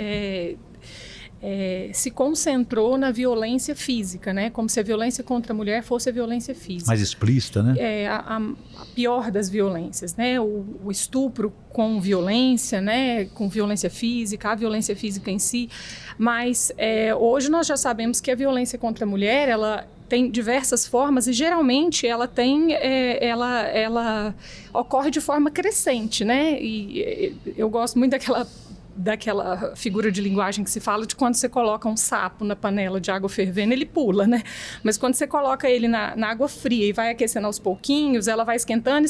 se concentrou na violência física, né? Como se a violência contra a mulher fosse a violência física. Mais explícita, né? A pior das violências, né? O estupro com violência, né? Com violência física, a violência física em si. Mas hoje nós já sabemos que a violência contra a mulher, ela tem diversas formas e geralmente ela ocorre de forma crescente, né? E eu gosto muito daquela figura de linguagem que se fala de quando você coloca um sapo na panela de água fervendo, ele pula, né? Mas quando você coloca ele na água fria e vai aquecendo aos pouquinhos, ela vai esquentando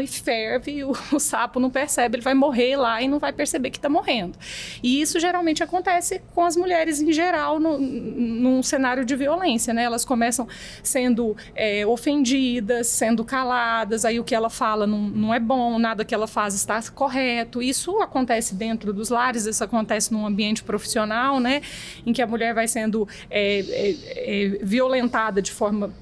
e ferve, e o sapo não percebe, ele vai morrer lá e não vai perceber que está morrendo. E isso geralmente acontece com as mulheres em geral num cenário de violência, né? Elas começam sendo ofendidas, sendo caladas, aí o que ela fala não é bom, nada que ela faz está correto. Isso acontece dentro dos lares, isso acontece num ambiente profissional, né, em que a mulher vai sendo violentada de forma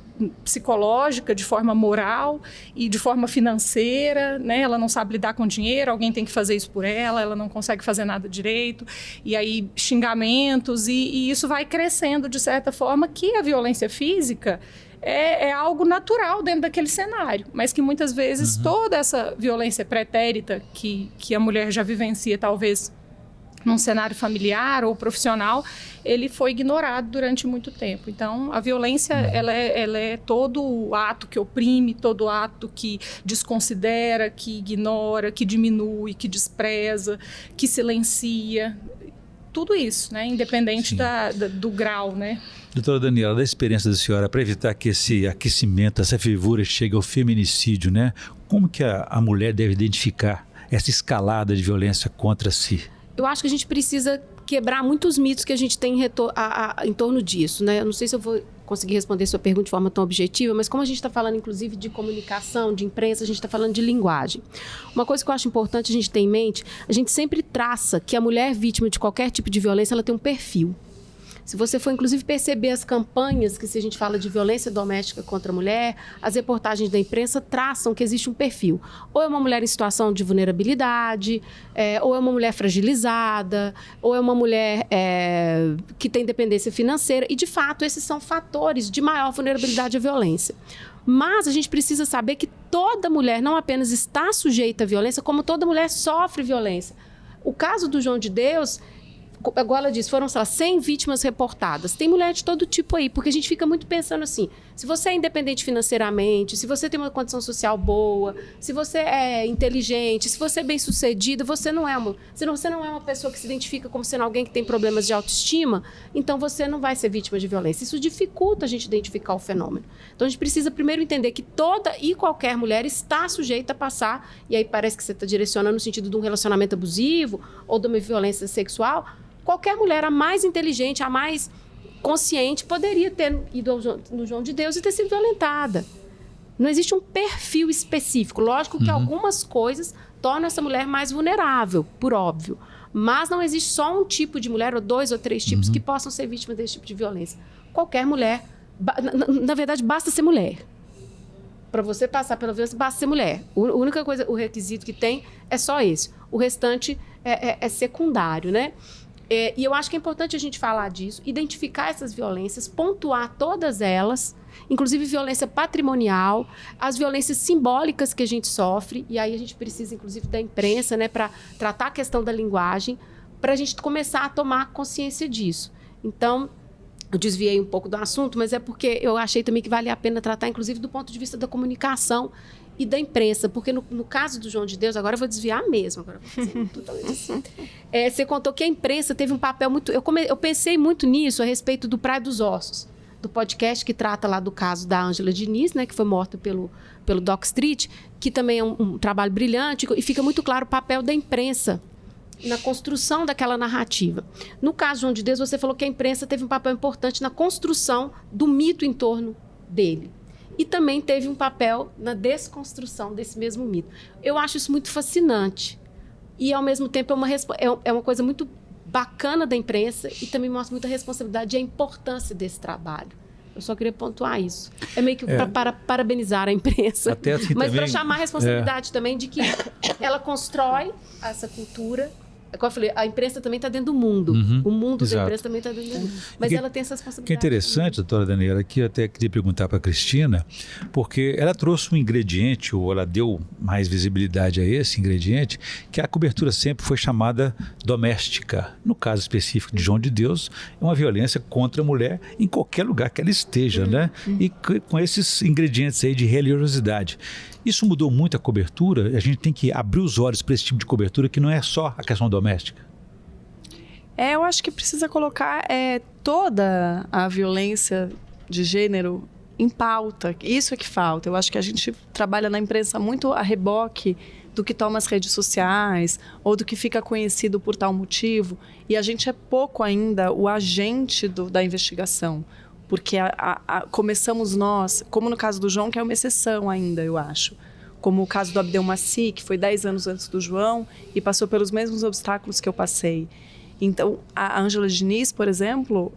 psicológica, de forma moral e de forma financeira, né? Ela não sabe lidar com dinheiro, alguém tem que fazer isso por ela não consegue fazer nada direito, e aí xingamentos, e isso vai crescendo de certa forma, que a violência física é algo natural dentro daquele cenário, mas que muitas vezes toda essa violência pretérita que a mulher já vivencia, talvez num cenário familiar ou profissional, ele foi ignorado durante muito tempo. Então, a violência, ela é todo ato que oprime, todo ato que desconsidera, que ignora, que diminui, que despreza, que silencia, tudo isso, né? Independente do grau, né? Doutora Daniela, da experiência da senhora, para evitar que esse aquecimento, essa fervura chegue ao feminicídio, né? Como que a mulher deve identificar essa escalada de violência contra si? Eu acho que a gente precisa quebrar muitos mitos que a gente tem em torno disso, né? Eu não sei se eu vou conseguir responder sua pergunta de forma tão objetiva, mas como a gente está falando, inclusive, de comunicação, de imprensa, a gente está falando de linguagem. Uma coisa que eu acho importante a gente ter em mente, a gente sempre traça que a mulher vítima de qualquer tipo de violência, ela tem um perfil. Se você for, inclusive, perceber as campanhas, que se a gente fala de violência doméstica contra a mulher, as reportagens da imprensa traçam que existe um perfil. Ou é uma mulher em situação de vulnerabilidade, ou é uma mulher fragilizada, ou é uma mulher que tem dependência financeira. E, de fato, esses são fatores de maior vulnerabilidade à violência. Mas a gente precisa saber que toda mulher não apenas está sujeita à violência, como toda mulher sofre violência. O caso do João de Deus igual ela disse, foram, sei lá, 100 vítimas reportadas. Tem mulher de todo tipo aí, porque a gente fica muito pensando assim, se você é independente financeiramente, se você tem uma condição social boa, se você é inteligente, se você é bem-sucedida, você não é uma pessoa que se identifica como sendo alguém que tem problemas de autoestima, então você não vai ser vítima de violência. Isso dificulta a gente identificar o fenômeno. Então a gente precisa primeiro entender que toda e qualquer mulher está sujeita a passar, e aí parece que você está direcionando no sentido de um relacionamento abusivo ou de uma violência sexual. Qualquer mulher, a mais inteligente, a mais consciente, poderia ter ido no João de Deus e ter sido violentada. Não existe um perfil específico. Lógico que algumas coisas tornam essa mulher mais vulnerável, por óbvio. Mas não existe só um tipo de mulher, ou 2 ou 3 tipos, que possam ser vítimas desse tipo de violência. Qualquer mulher, na verdade, basta ser mulher. Para você passar pela violência, basta ser mulher. A única coisa, o requisito que tem é só esse. O restante é secundário, né? E eu acho que é importante a gente falar disso, identificar essas violências, pontuar todas elas, inclusive violência patrimonial, as violências simbólicas que a gente sofre, e aí a gente precisa, inclusive, da imprensa, né, para tratar a questão da linguagem, para a gente começar a tomar consciência disso. Então, eu desviei um pouco do assunto, mas é porque eu achei também que vale a pena tratar, inclusive, do ponto de vista da comunicação e da imprensa, porque no caso do João de Deus, agora eu vou desviar mesmo, agora eu vou fazer totalmente assim. Você contou que a imprensa teve um papel muito... Eu pensei muito nisso a respeito do Praia dos Ossos, do podcast que trata lá do caso da Ângela Diniz, né, que foi morta pelo Doc Street, que também é um trabalho brilhante, e fica muito claro o papel da imprensa na construção daquela narrativa. No caso do João de Deus, você falou que a imprensa teve um papel importante na construção do mito em torno dele. E também teve um papel na desconstrução desse mesmo mito. Eu acho isso muito fascinante. E, ao mesmo tempo, é uma coisa muito bacana da imprensa e também mostra muita responsabilidade e a importância desse trabalho. Eu só queria pontuar isso. É meio que para parabenizar a imprensa. Até assim mas também, para chamar a responsabilidade também de que ela constrói essa cultura. Como eu falei, a imprensa também está dentro do mundo. O mundo da imprensa também está dentro do mundo. Mas ela tem essa responsabilidade. O que é interessante, doutora Daniela, que eu até queria perguntar para a Cristina, porque ela trouxe um ingrediente, ou ela deu mais visibilidade a esse ingrediente, que a cobertura sempre foi chamada doméstica. No caso específico de João de Deus, é uma violência contra a mulher em qualquer lugar que ela esteja, né? E com esses ingredientes aí de religiosidade. Isso mudou muito a cobertura? A gente tem que abrir os olhos para esse tipo de cobertura que não é só a questão doméstica? Eu acho que precisa colocar toda a violência de gênero em pauta. Isso é que falta. Eu acho que a gente trabalha na imprensa muito a reboque do que toma as redes sociais ou do que fica conhecido por tal motivo. E a gente é pouco ainda o agente da investigação. Porque começamos nós, como no caso do João, que é uma exceção ainda, eu acho. Como o caso do Abdelmaci, que foi 10 anos antes do João e passou pelos mesmos obstáculos que eu passei. Então, a Ângela Diniz, por exemplo,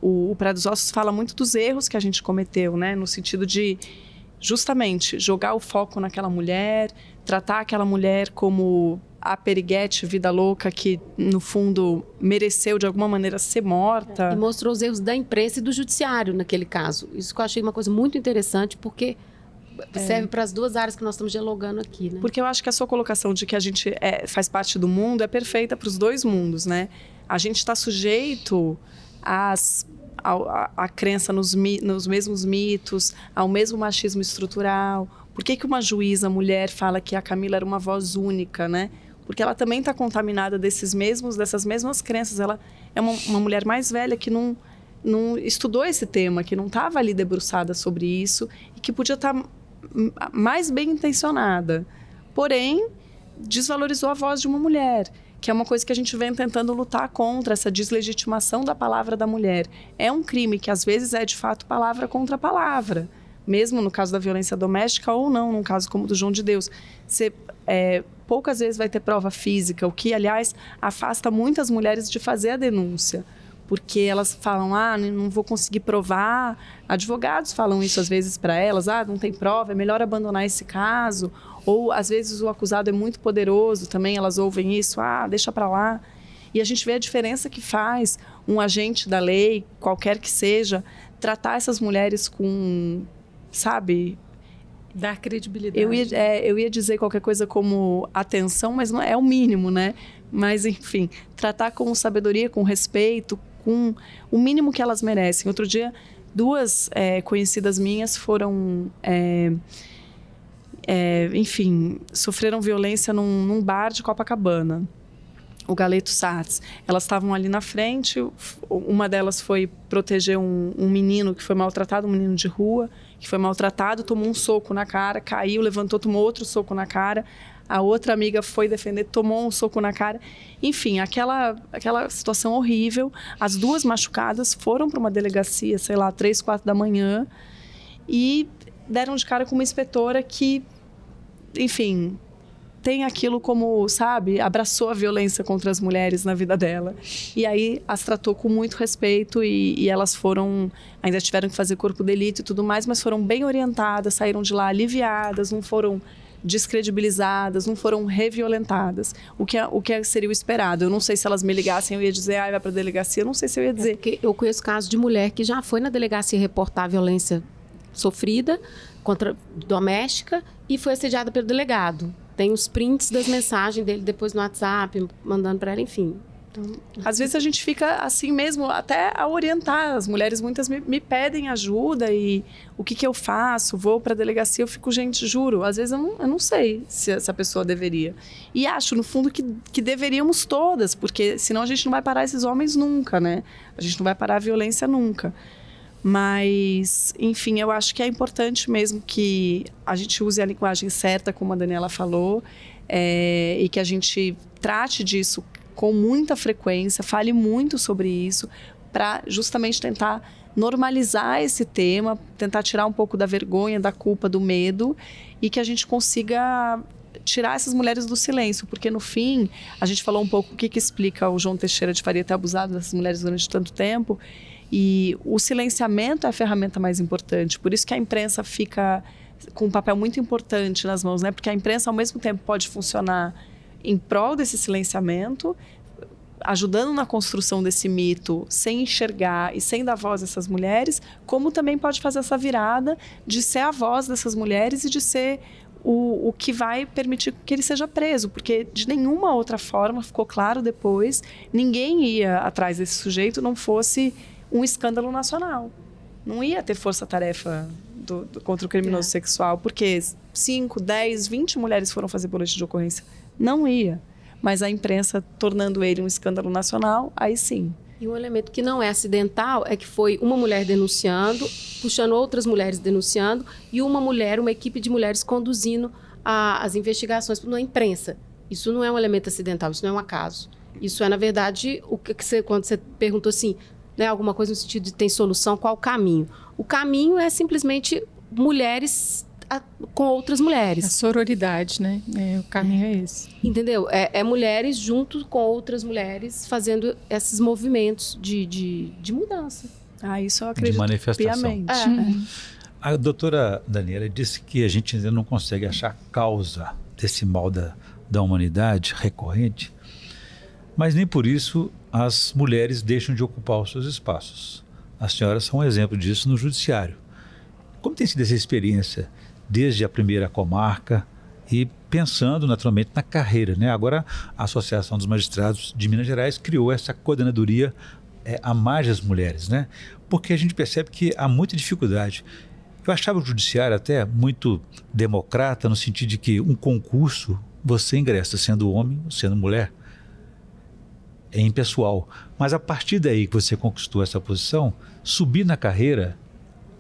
o Praia dos Ossos fala muito dos erros que a gente cometeu, né? No sentido de, justamente, jogar o foco naquela mulher, tratar aquela mulher como a periguete, vida louca, que, no fundo, mereceu, de alguma maneira, ser morta. E mostrou os erros da imprensa e do judiciário, naquele caso. Isso que eu achei uma coisa muito interessante, porque serve para as duas áreas que nós estamos dialogando aqui, né? Porque eu acho que a sua colocação de que a gente faz parte do mundo é perfeita para os dois mundos, né? A gente está sujeito à crença nos mesmos mitos, ao mesmo machismo estrutural. Por que uma juíza mulher fala que a Camila era uma voz única, né? Porque ela também está contaminada dessas mesmas crenças. Ela é uma mulher mais velha que não estudou esse tema, que não estava ali debruçada sobre isso e que podia estar mais bem intencionada. Porém, desvalorizou a voz de uma mulher, que é uma coisa que a gente vem tentando lutar contra, essa deslegitimação da palavra da mulher. É um crime que, às vezes, é de fato palavra contra palavra. Mesmo no caso da violência doméstica ou não, num caso como o do João de Deus. Você poucas vezes vai ter prova física, o que, aliás, afasta muitas mulheres de fazer a denúncia. Porque elas falam, não vou conseguir provar. Advogados falam isso às vezes para elas, não tem prova, é melhor abandonar esse caso. Ou, às vezes, o acusado é muito poderoso, também elas ouvem isso, deixa para lá. E a gente vê a diferença que faz um agente da lei, qualquer que seja, tratar essas mulheres com, sabe, Dar credibilidade. Eu ia dizer qualquer coisa como atenção, mas não é o mínimo, né? Mas, enfim, tratar com sabedoria, com respeito, com o mínimo que elas merecem. Outro dia, 2 conhecidas minhas foram, enfim, sofreram violência num bar de Copacabana, o Galeto Sats. Elas estavam ali na frente, uma delas foi proteger um menino que foi maltratado, um menino de rua, que foi maltratado, tomou um soco na cara, caiu, levantou, tomou outro soco na cara. A outra amiga foi defender, tomou um soco na cara. Enfim, aquela situação horrível. As 2 machucadas foram para uma delegacia, sei lá, 3, 4 da manhã, e deram de cara com uma inspetora que, enfim, tem aquilo como, sabe, abraçou a violência contra as mulheres na vida dela. E aí as tratou com muito respeito e elas foram, ainda tiveram que fazer corpo de delito e tudo mais, mas foram bem orientadas, saíram de lá aliviadas, não foram descredibilizadas, não foram reviolentadas, o que seria o esperado. Eu não sei se elas me ligassem, eu ia dizer, vai para a delegacia, eu não sei se eu ia dizer. Porque eu conheço casos de mulher que já foi na delegacia reportar a violência sofrida contra doméstica e foi assediada pelo delegado. Tem os prints das mensagens dele depois no WhatsApp, mandando para ela, enfim. Então, às vezes a gente fica assim mesmo, até a orientar. As mulheres muitas me pedem ajuda e o que eu faço? Vou para a delegacia, eu fico, gente, juro, às vezes eu não sei se essa pessoa deveria. E acho, no fundo, que deveríamos todas, porque senão a gente não vai parar esses homens nunca, né? A gente não vai parar a violência nunca. Mas, enfim, eu acho que é importante mesmo que a gente use a linguagem certa, como a Daniela falou, e que a gente trate disso com muita frequência, fale muito sobre isso, para justamente tentar normalizar esse tema, tentar tirar um pouco da vergonha, da culpa, do medo, e que a gente consiga tirar essas mulheres do silêncio, porque no fim, a gente falou um pouco o que explica o João Teixeira de Faria ter abusado dessas mulheres durante tanto tempo, e o silenciamento é a ferramenta mais importante, por isso que a imprensa fica com um papel muito importante nas mãos, né? Porque a imprensa ao mesmo tempo pode funcionar em prol desse silenciamento, ajudando na construção desse mito, sem enxergar e sem dar voz a essas mulheres, como também pode fazer essa virada de ser a voz dessas mulheres e de ser o que vai permitir que ele seja preso, porque de nenhuma outra forma, ficou claro depois, ninguém ia atrás desse sujeito não fosse um escândalo nacional. Não ia ter força-tarefa contra o criminoso sexual, porque 5, 10, 20 mulheres foram fazer boletim de ocorrência. Não ia. Mas a imprensa tornando ele um escândalo nacional, aí sim. E um elemento que não é acidental é que foi uma mulher denunciando, puxando outras mulheres denunciando, e uma equipe de mulheres conduzindo as investigações na imprensa. Isso não é um elemento acidental, isso não é um acaso. Isso é, na verdade, quando você perguntou assim, né, alguma coisa no sentido de tem solução, qual o caminho? O caminho é simplesmente mulheres com outras mulheres. A sororidade, né? O caminho é esse. Entendeu? É mulheres junto com outras mulheres fazendo esses movimentos de mudança. Isso eu acredito de manifestação. piamente. A doutora Daniela disse que a gente ainda não consegue achar causa desse mal da humanidade recorrente, mas nem por isso as mulheres deixam de ocupar os seus espaços. As senhoras são um exemplo disso no judiciário. Como tem sido essa experiência desde a primeira comarca e pensando naturalmente na carreira, né? Agora a Associação dos Magistrados de Minas Gerais criou essa coordenadoria a mais mulheres, né? Porque a gente percebe que há muita dificuldade. Eu achava o judiciário até muito democrata no sentido de que um concurso você ingressa sendo homem ou sendo mulher. É impessoal. Mas a partir daí que você conquistou essa posição, subir na carreira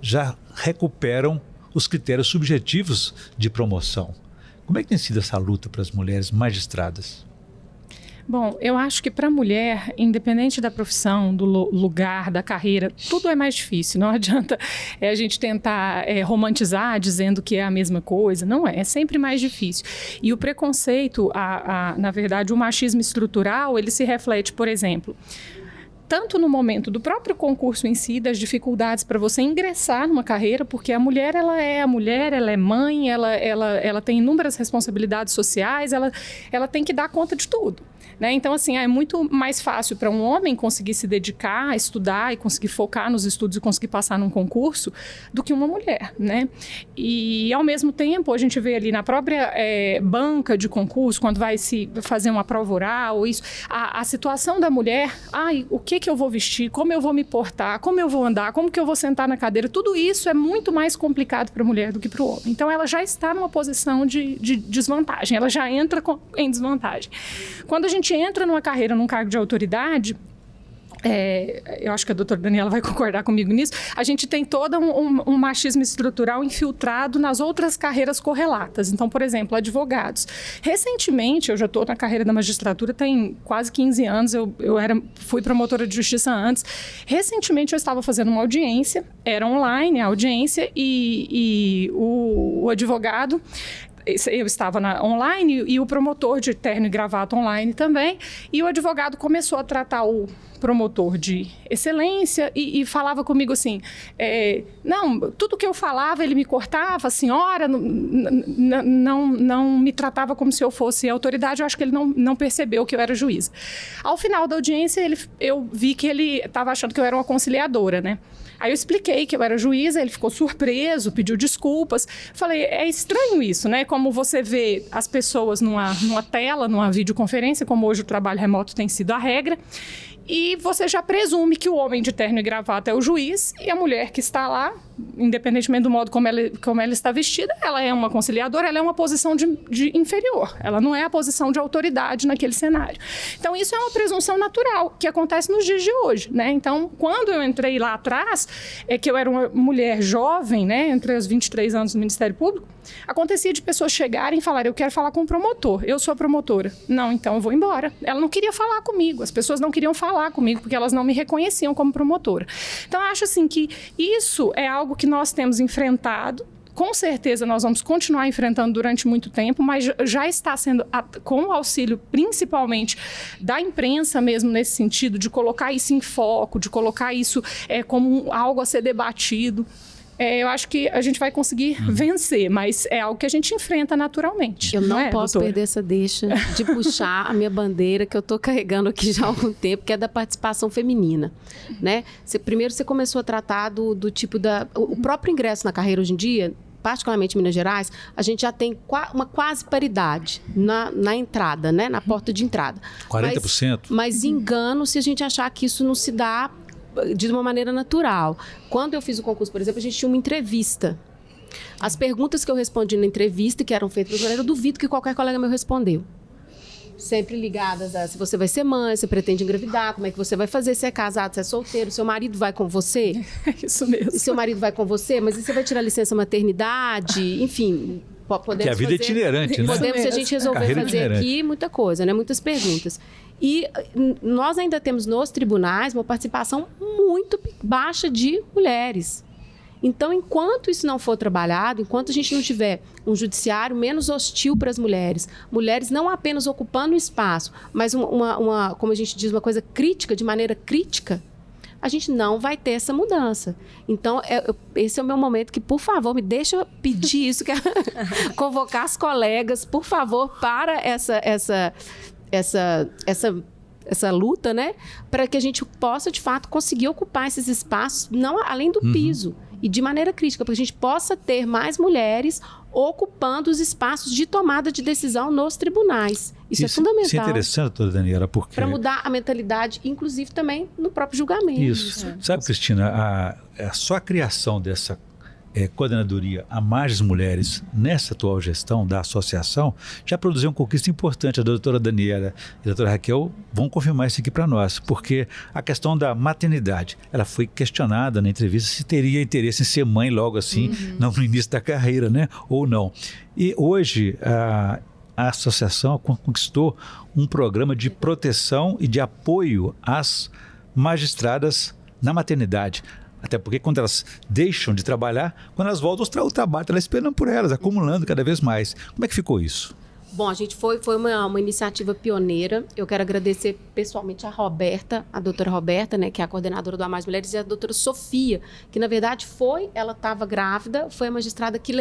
já recuperam os critérios subjetivos de promoção. Como é que tem sido essa luta para as mulheres magistradas? Bom, eu acho que para a mulher, independente da profissão, do lugar, da carreira, tudo é mais difícil. Não adianta a gente tentar romantizar dizendo que é a mesma coisa. Não é sempre mais difícil. E o preconceito, na verdade, o machismo estrutural, ele se reflete, por exemplo, tanto no momento do próprio concurso em si, das dificuldades para você ingressar numa carreira, porque a mulher, ela é mãe, ela tem inúmeras responsabilidades sociais, ela tem que dar conta de tudo. né? Então, assim, é muito mais fácil para um homem conseguir se dedicar a estudar e conseguir focar nos estudos e conseguir passar num concurso do que uma mulher, né? E, ao mesmo tempo, a gente vê ali na própria banca de concurso, quando vai se fazer uma prova oral, ou isso, a situação da mulher, o que eu vou vestir, como eu vou me portar, como eu vou andar, como que eu vou sentar na cadeira, tudo isso é muito mais complicado para a mulher do que para o homem. Então, ela já está numa posição de desvantagem, ela já entra em desvantagem. Quando a gente entra numa carreira, num cargo de autoridade, eu acho que a doutora Daniela vai concordar comigo nisso, a gente tem todo um machismo estrutural infiltrado nas outras carreiras correlatas. Então, por exemplo, advogados. Recentemente, eu já estou na carreira da magistratura, tem quase 15 anos, fui promotora de justiça antes. Recentemente, eu estava fazendo uma audiência, era online a audiência, e o advogado... Eu estava online e o promotor de terno e gravata online também, e o advogado começou a tratar o promotor de excelência e falava comigo assim, não, tudo que eu falava ele me cortava, a senhora não me tratava como se eu fosse autoridade, eu acho que ele não percebeu que eu era juíza. Ao final da audiência, eu vi que ele estava achando que eu era uma conciliadora, né? Aí eu expliquei que eu era juíza, ele ficou surpreso, pediu desculpas. Falei, é estranho isso, né? Como você vê as pessoas numa tela, numa videoconferência, como hoje o trabalho remoto tem sido a regra, e você já presume que o homem de terno e gravata é o juiz e a mulher que está lá, independentemente do modo como ela está vestida, ela é uma conciliadora, ela é uma posição de inferior, ela não é a posição de autoridade naquele cenário. Então, isso é uma presunção natural que acontece nos dias de hoje, né? Então, quando eu entrei lá atrás, que eu era uma mulher jovem, né, entre os 23 anos no Ministério Público, acontecia de pessoas chegarem e falarem, eu quero falar com o promotor, eu sou a promotora. Não, então eu vou embora. Ela não queria falar comigo, as pessoas não queriam falar comigo porque elas não me reconheciam como promotora. Então, eu acho assim que isso é algo que nós temos enfrentado, com certeza nós vamos continuar enfrentando durante muito tempo, mas já está sendo, com o auxílio principalmente da imprensa mesmo nesse sentido, de colocar isso em foco, de colocar isso como algo a ser debatido. Eu acho que a gente vai conseguir vencer, mas é algo que a gente enfrenta naturalmente. Eu não posso doutora? perder essa deixa de puxar a minha bandeira, que eu estou carregando aqui já há algum tempo, que é da participação feminina, né? Primeiro você começou a tratar do tipo o próprio ingresso na carreira hoje em dia, particularmente em Minas Gerais, a gente já tem uma quase paridade na entrada, né? Na porta de entrada. 40%? Mas engano se a gente achar que isso não se dá de uma maneira natural. Quando eu fiz o concurso, por exemplo, a gente tinha uma entrevista. As perguntas que eu respondi na entrevista, que eram feitas, eu duvido que qualquer colega meu respondeu. Sempre ligadas a se você vai ser mãe, se pretende engravidar, como é que você vai fazer, se é casado, se é solteiro, seu marido vai com você. Isso mesmo. E seu marido vai com você, mas e você vai tirar licença maternidade, enfim... Porque a vida é itinerante, né? Podemos, se a gente resolver Carreira fazer itinerante. aqui, muita coisa, né? Muitas perguntas. E nós ainda temos nos tribunais uma participação muito baixa de mulheres. Então, enquanto isso não for trabalhado, enquanto a gente não tiver um judiciário menos hostil para as mulheres não apenas ocupando espaço, mas como a gente diz, uma coisa crítica, de maneira crítica, a gente não vai ter essa mudança. Então, esse é o meu momento que, por favor, me deixa pedir isso, que é convocar as colegas, por favor, para essa luta, né? Para que a gente possa, de fato, conseguir ocupar esses espaços, não além do piso, e de maneira crítica, para que a gente possa ter mais mulheres ocupando os espaços de tomada de decisão nos tribunais. Isso é fundamental. Isso é interessante, doutora Daniela, porque... Para mudar a mentalidade, inclusive também no próprio julgamento. Isso. Sabe, Cristina, só a criação dessa coordenadoria a mais mulheres nessa atual gestão da associação já produziu uma conquista importante. A doutora Daniela e a doutora Raquel vão confirmar isso aqui para nós, porque a questão da maternidade, ela foi questionada na entrevista se teria interesse em ser mãe logo assim, não no início da carreira, né? Ou não. E hoje a associação conquistou um programa de proteção e de apoio às magistradas na maternidade. Até porque quando elas deixam de trabalhar, quando elas voltam, o trabalho está lá esperando por elas, acumulando cada vez mais. Como é que ficou isso? Bom, a gente foi uma iniciativa pioneira. Eu quero agradecer pessoalmente a Roberta, a doutora Roberta, né, que é a coordenadora do A Mais Mulheres, e a doutora Sofia, que na verdade ela estava grávida, foi a magistrada que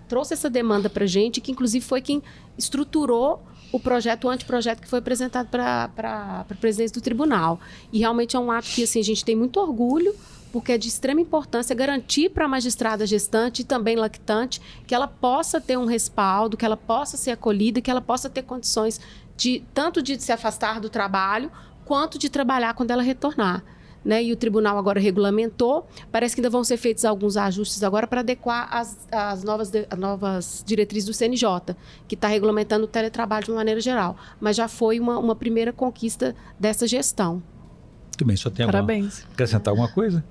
trouxe essa demanda para a gente, que inclusive foi quem estruturou o anteprojeto que foi apresentado para a presidência do tribunal. E realmente é um ato que assim, a gente tem muito orgulho, porque é de extrema importância garantir para a magistrada gestante e também lactante que ela possa ter um respaldo, que ela possa ser acolhida, que ela possa ter condições tanto de se afastar do trabalho, quanto de trabalhar quando ela retornar. Né? E o tribunal agora regulamentou, parece que ainda vão ser feitos alguns ajustes agora para adequar as novas diretrizes do CNJ, que está regulamentando o teletrabalho de uma maneira geral. Mas já foi uma primeira conquista dessa gestão. Muito bem, só tem Parabéns. Acrescentar alguma coisa?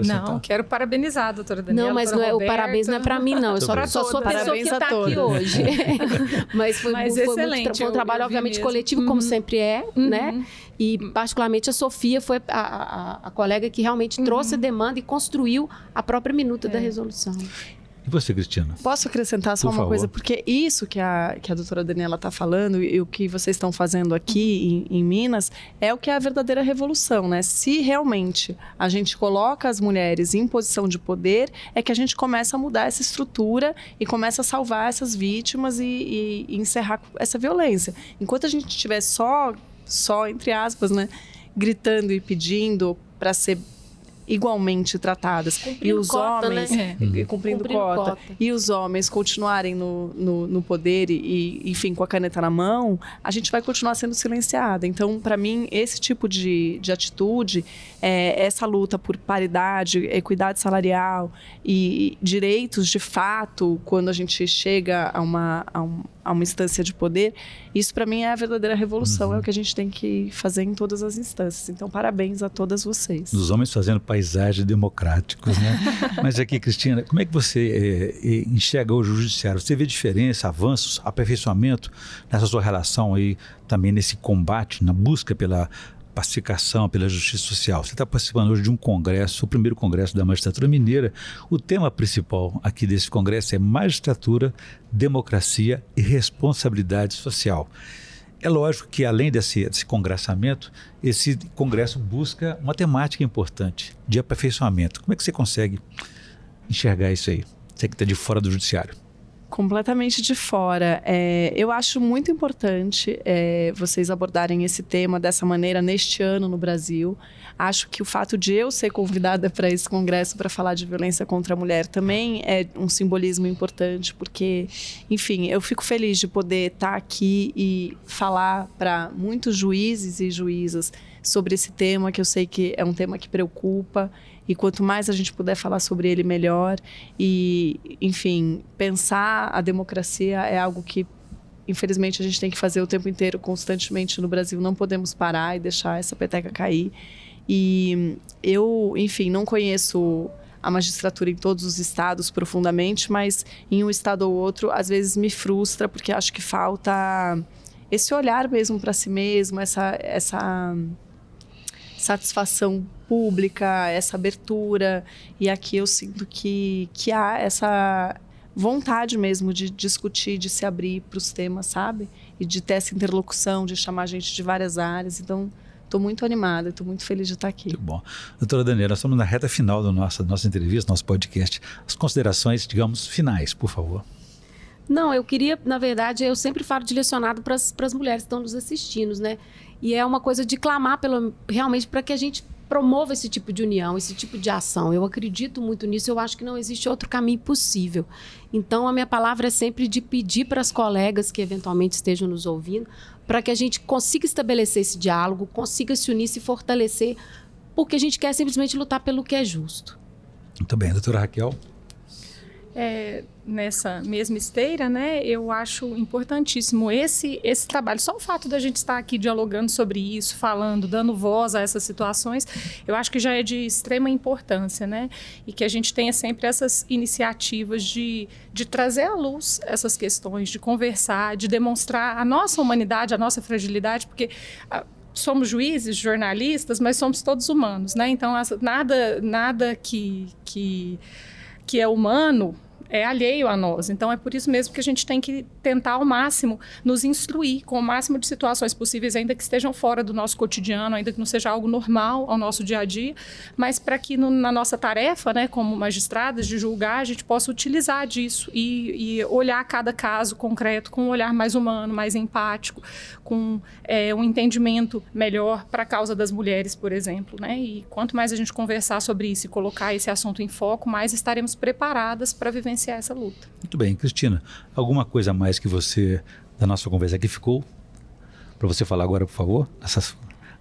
Não, quero parabenizar a doutora Daniela. Não, mas não o parabéns não é para mim, não. Eu só sou a pessoa que está aqui hoje. Mas foi excelente. Foi um trabalho, obviamente, coletivo, como sempre é, né? E, particularmente, a Sofia foi a colega que realmente trouxe a demanda e construiu a própria minuta da resolução. E você, Cristina? Posso acrescentar só uma coisa? Porque isso que a doutora Daniela está falando e o que vocês estão fazendo aqui em Minas é o que é a verdadeira revolução, né? Se realmente a gente coloca as mulheres em posição de poder, é que a gente começa a mudar essa estrutura e começa a salvar essas vítimas e encerrar essa violência. Enquanto a gente estiver só entre aspas, né, gritando e pedindo para ser igualmente tratadas. Cumprindo e os cota, homens né? cumprindo cota. E os homens continuarem no poder e, enfim, com a caneta na mão, a gente vai continuar sendo silenciada. Então, para mim, esse tipo de atitude, essa luta por paridade, equidade salarial e direitos de fato, quando a gente chega a uma instância de poder, isso para mim é a verdadeira revolução, é o que a gente tem que fazer em todas as instâncias. Então, parabéns a todas vocês. Os homens fazendo paisagens democráticos, né? Mas aqui, Cristina, como é que você enxerga hoje o judiciário? Você vê diferença, avanços, aperfeiçoamento nessa sua relação aí, também nesse combate, na busca pela pacificação, pela justiça social? Você está participando hoje de um congresso, o primeiro congresso da magistratura mineira. O tema principal aqui desse congresso é magistratura, democracia e responsabilidade social. É lógico que, além desse congressamento, esse congresso busca uma temática importante de aperfeiçoamento. Como é que você consegue enxergar isso aí? Você que está de fora do judiciário. Completamente de fora. Eu acho muito importante vocês abordarem esse tema dessa maneira neste ano no Brasil. Acho que o fato de eu ser convidada para esse congresso para falar de violência contra a mulher também é um simbolismo importante, porque, enfim, eu fico feliz de poder estar aqui e falar para muitos juízes e juízas sobre esse tema, que eu sei que é um tema que preocupa. E quanto mais a gente puder falar sobre ele, melhor. E, enfim, pensar a democracia é algo que, infelizmente, a gente tem que fazer o tempo inteiro, constantemente no Brasil. Não podemos parar e deixar essa peteca cair. E eu, enfim, não conheço a magistratura em todos os estados profundamente, mas em um estado ou outro, às vezes me frustra, porque acho que falta esse olhar mesmo para si mesmo, essa satisfação pública, essa abertura. E aqui eu sinto que há essa vontade mesmo de discutir, de se abrir para os temas, sabe? E de ter essa interlocução, de chamar gente de várias áreas. Então, estou muito animada, estou muito feliz de estar aqui. Muito bom. Doutora Daniela, nós estamos na reta final da nossa entrevista, nosso podcast. As considerações, digamos, finais, por favor. Não, eu queria, na verdade, eu sempre falo direcionado para as mulheres que estão nos assistindo, né? E é uma coisa de clamar realmente para que a gente promova esse tipo de união, esse tipo de ação. Eu acredito muito nisso, eu acho que não existe outro caminho possível. Então, a minha palavra é sempre de pedir para as colegas que eventualmente estejam nos ouvindo, para que a gente consiga estabelecer esse diálogo, consiga se unir, se fortalecer, porque a gente quer simplesmente lutar pelo que é justo. Muito bem, doutora Raquel. Nessa mesma esteira, né, eu acho importantíssimo esse trabalho. Só o fato da gente estar aqui dialogando sobre isso, falando, dando voz a essas situações, eu acho que já é de extrema importância, né? E que a gente tenha sempre essas iniciativas de trazer à luz essas questões, de conversar, de demonstrar a nossa humanidade, a nossa fragilidade, porque somos juízes, jornalistas, mas somos todos humanos, né? Então, nada que é humano é alheio a nós. Então, é por isso mesmo que a gente tem que tentar ao máximo nos instruir com o máximo de situações possíveis, ainda que estejam fora do nosso cotidiano, ainda que não seja algo normal ao nosso dia a dia, mas para que na nossa tarefa, né, como magistradas, de julgar, a gente possa utilizar disso e olhar cada caso concreto com um olhar mais humano, mais empático, com um entendimento melhor para a causa das mulheres, por exemplo, né? E quanto mais a gente conversar sobre isso e colocar esse assunto em foco, mais estaremos preparadas para vivenciar essa luta. Muito bem. Cristina, alguma coisa a mais que você, da nossa conversa aqui, ficou para você falar agora, por favor?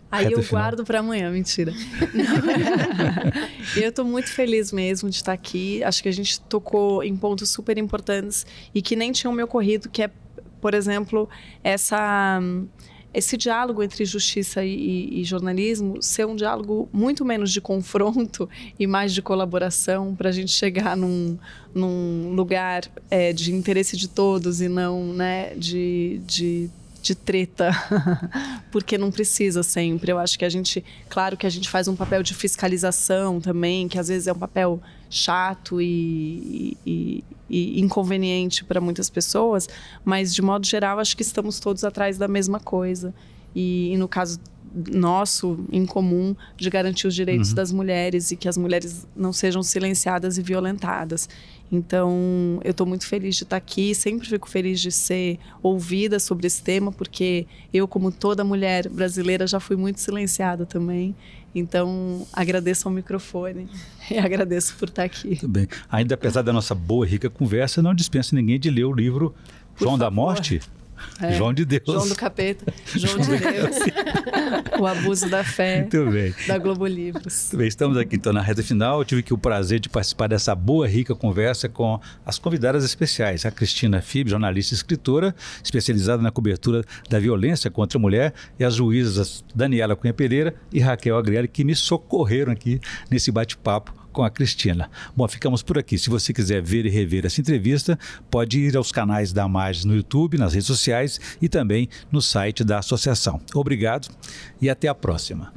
Aí eu guardo para amanhã, mentira. Eu estou muito feliz mesmo de estar aqui. Acho que a gente tocou em pontos super importantes e que nem tinham me ocorrido, que é, por exemplo, esse diálogo entre justiça e jornalismo ser um diálogo muito menos de confronto e mais de colaboração, para a gente chegar num lugar de interesse de todos e não, né, de treta, porque não precisa sempre. Eu acho que claro que a gente faz um papel de fiscalização também, que às vezes é um papel chato e inconveniente para muitas pessoas, mas de modo geral acho que estamos todos atrás da mesma coisa. E no caso nosso, em comum, de garantir os direitos das mulheres e que as mulheres não sejam silenciadas e violentadas. Então, eu estou muito feliz de estar aqui, sempre fico feliz de ser ouvida sobre esse tema, porque eu, como toda mulher brasileira, já fui muito silenciada também. Então, agradeço ao microfone e agradeço por estar aqui. Muito bem. Ainda apesar da nossa boa e rica conversa, não dispensa ninguém de ler o livro João da Morte. João de Deus. João do Capeta, João de Deus. O abuso da fé. Muito bem. Da Globo Livros. Muito bem, estamos aqui então na reta final. Eu tive o prazer de participar dessa boa, rica conversa com as convidadas especiais. A Cristina Fibe, jornalista e escritora, especializada na cobertura da violência contra a mulher, e as juízas Daniela Cunha Pereira e Raquel Agrieli, que me socorreram aqui nesse bate-papo com a Cristina. Bom, ficamos por aqui. Se você quiser ver e rever essa entrevista, pode ir aos canais da Amages no YouTube, nas redes sociais e também no site da associação. Obrigado e até a próxima.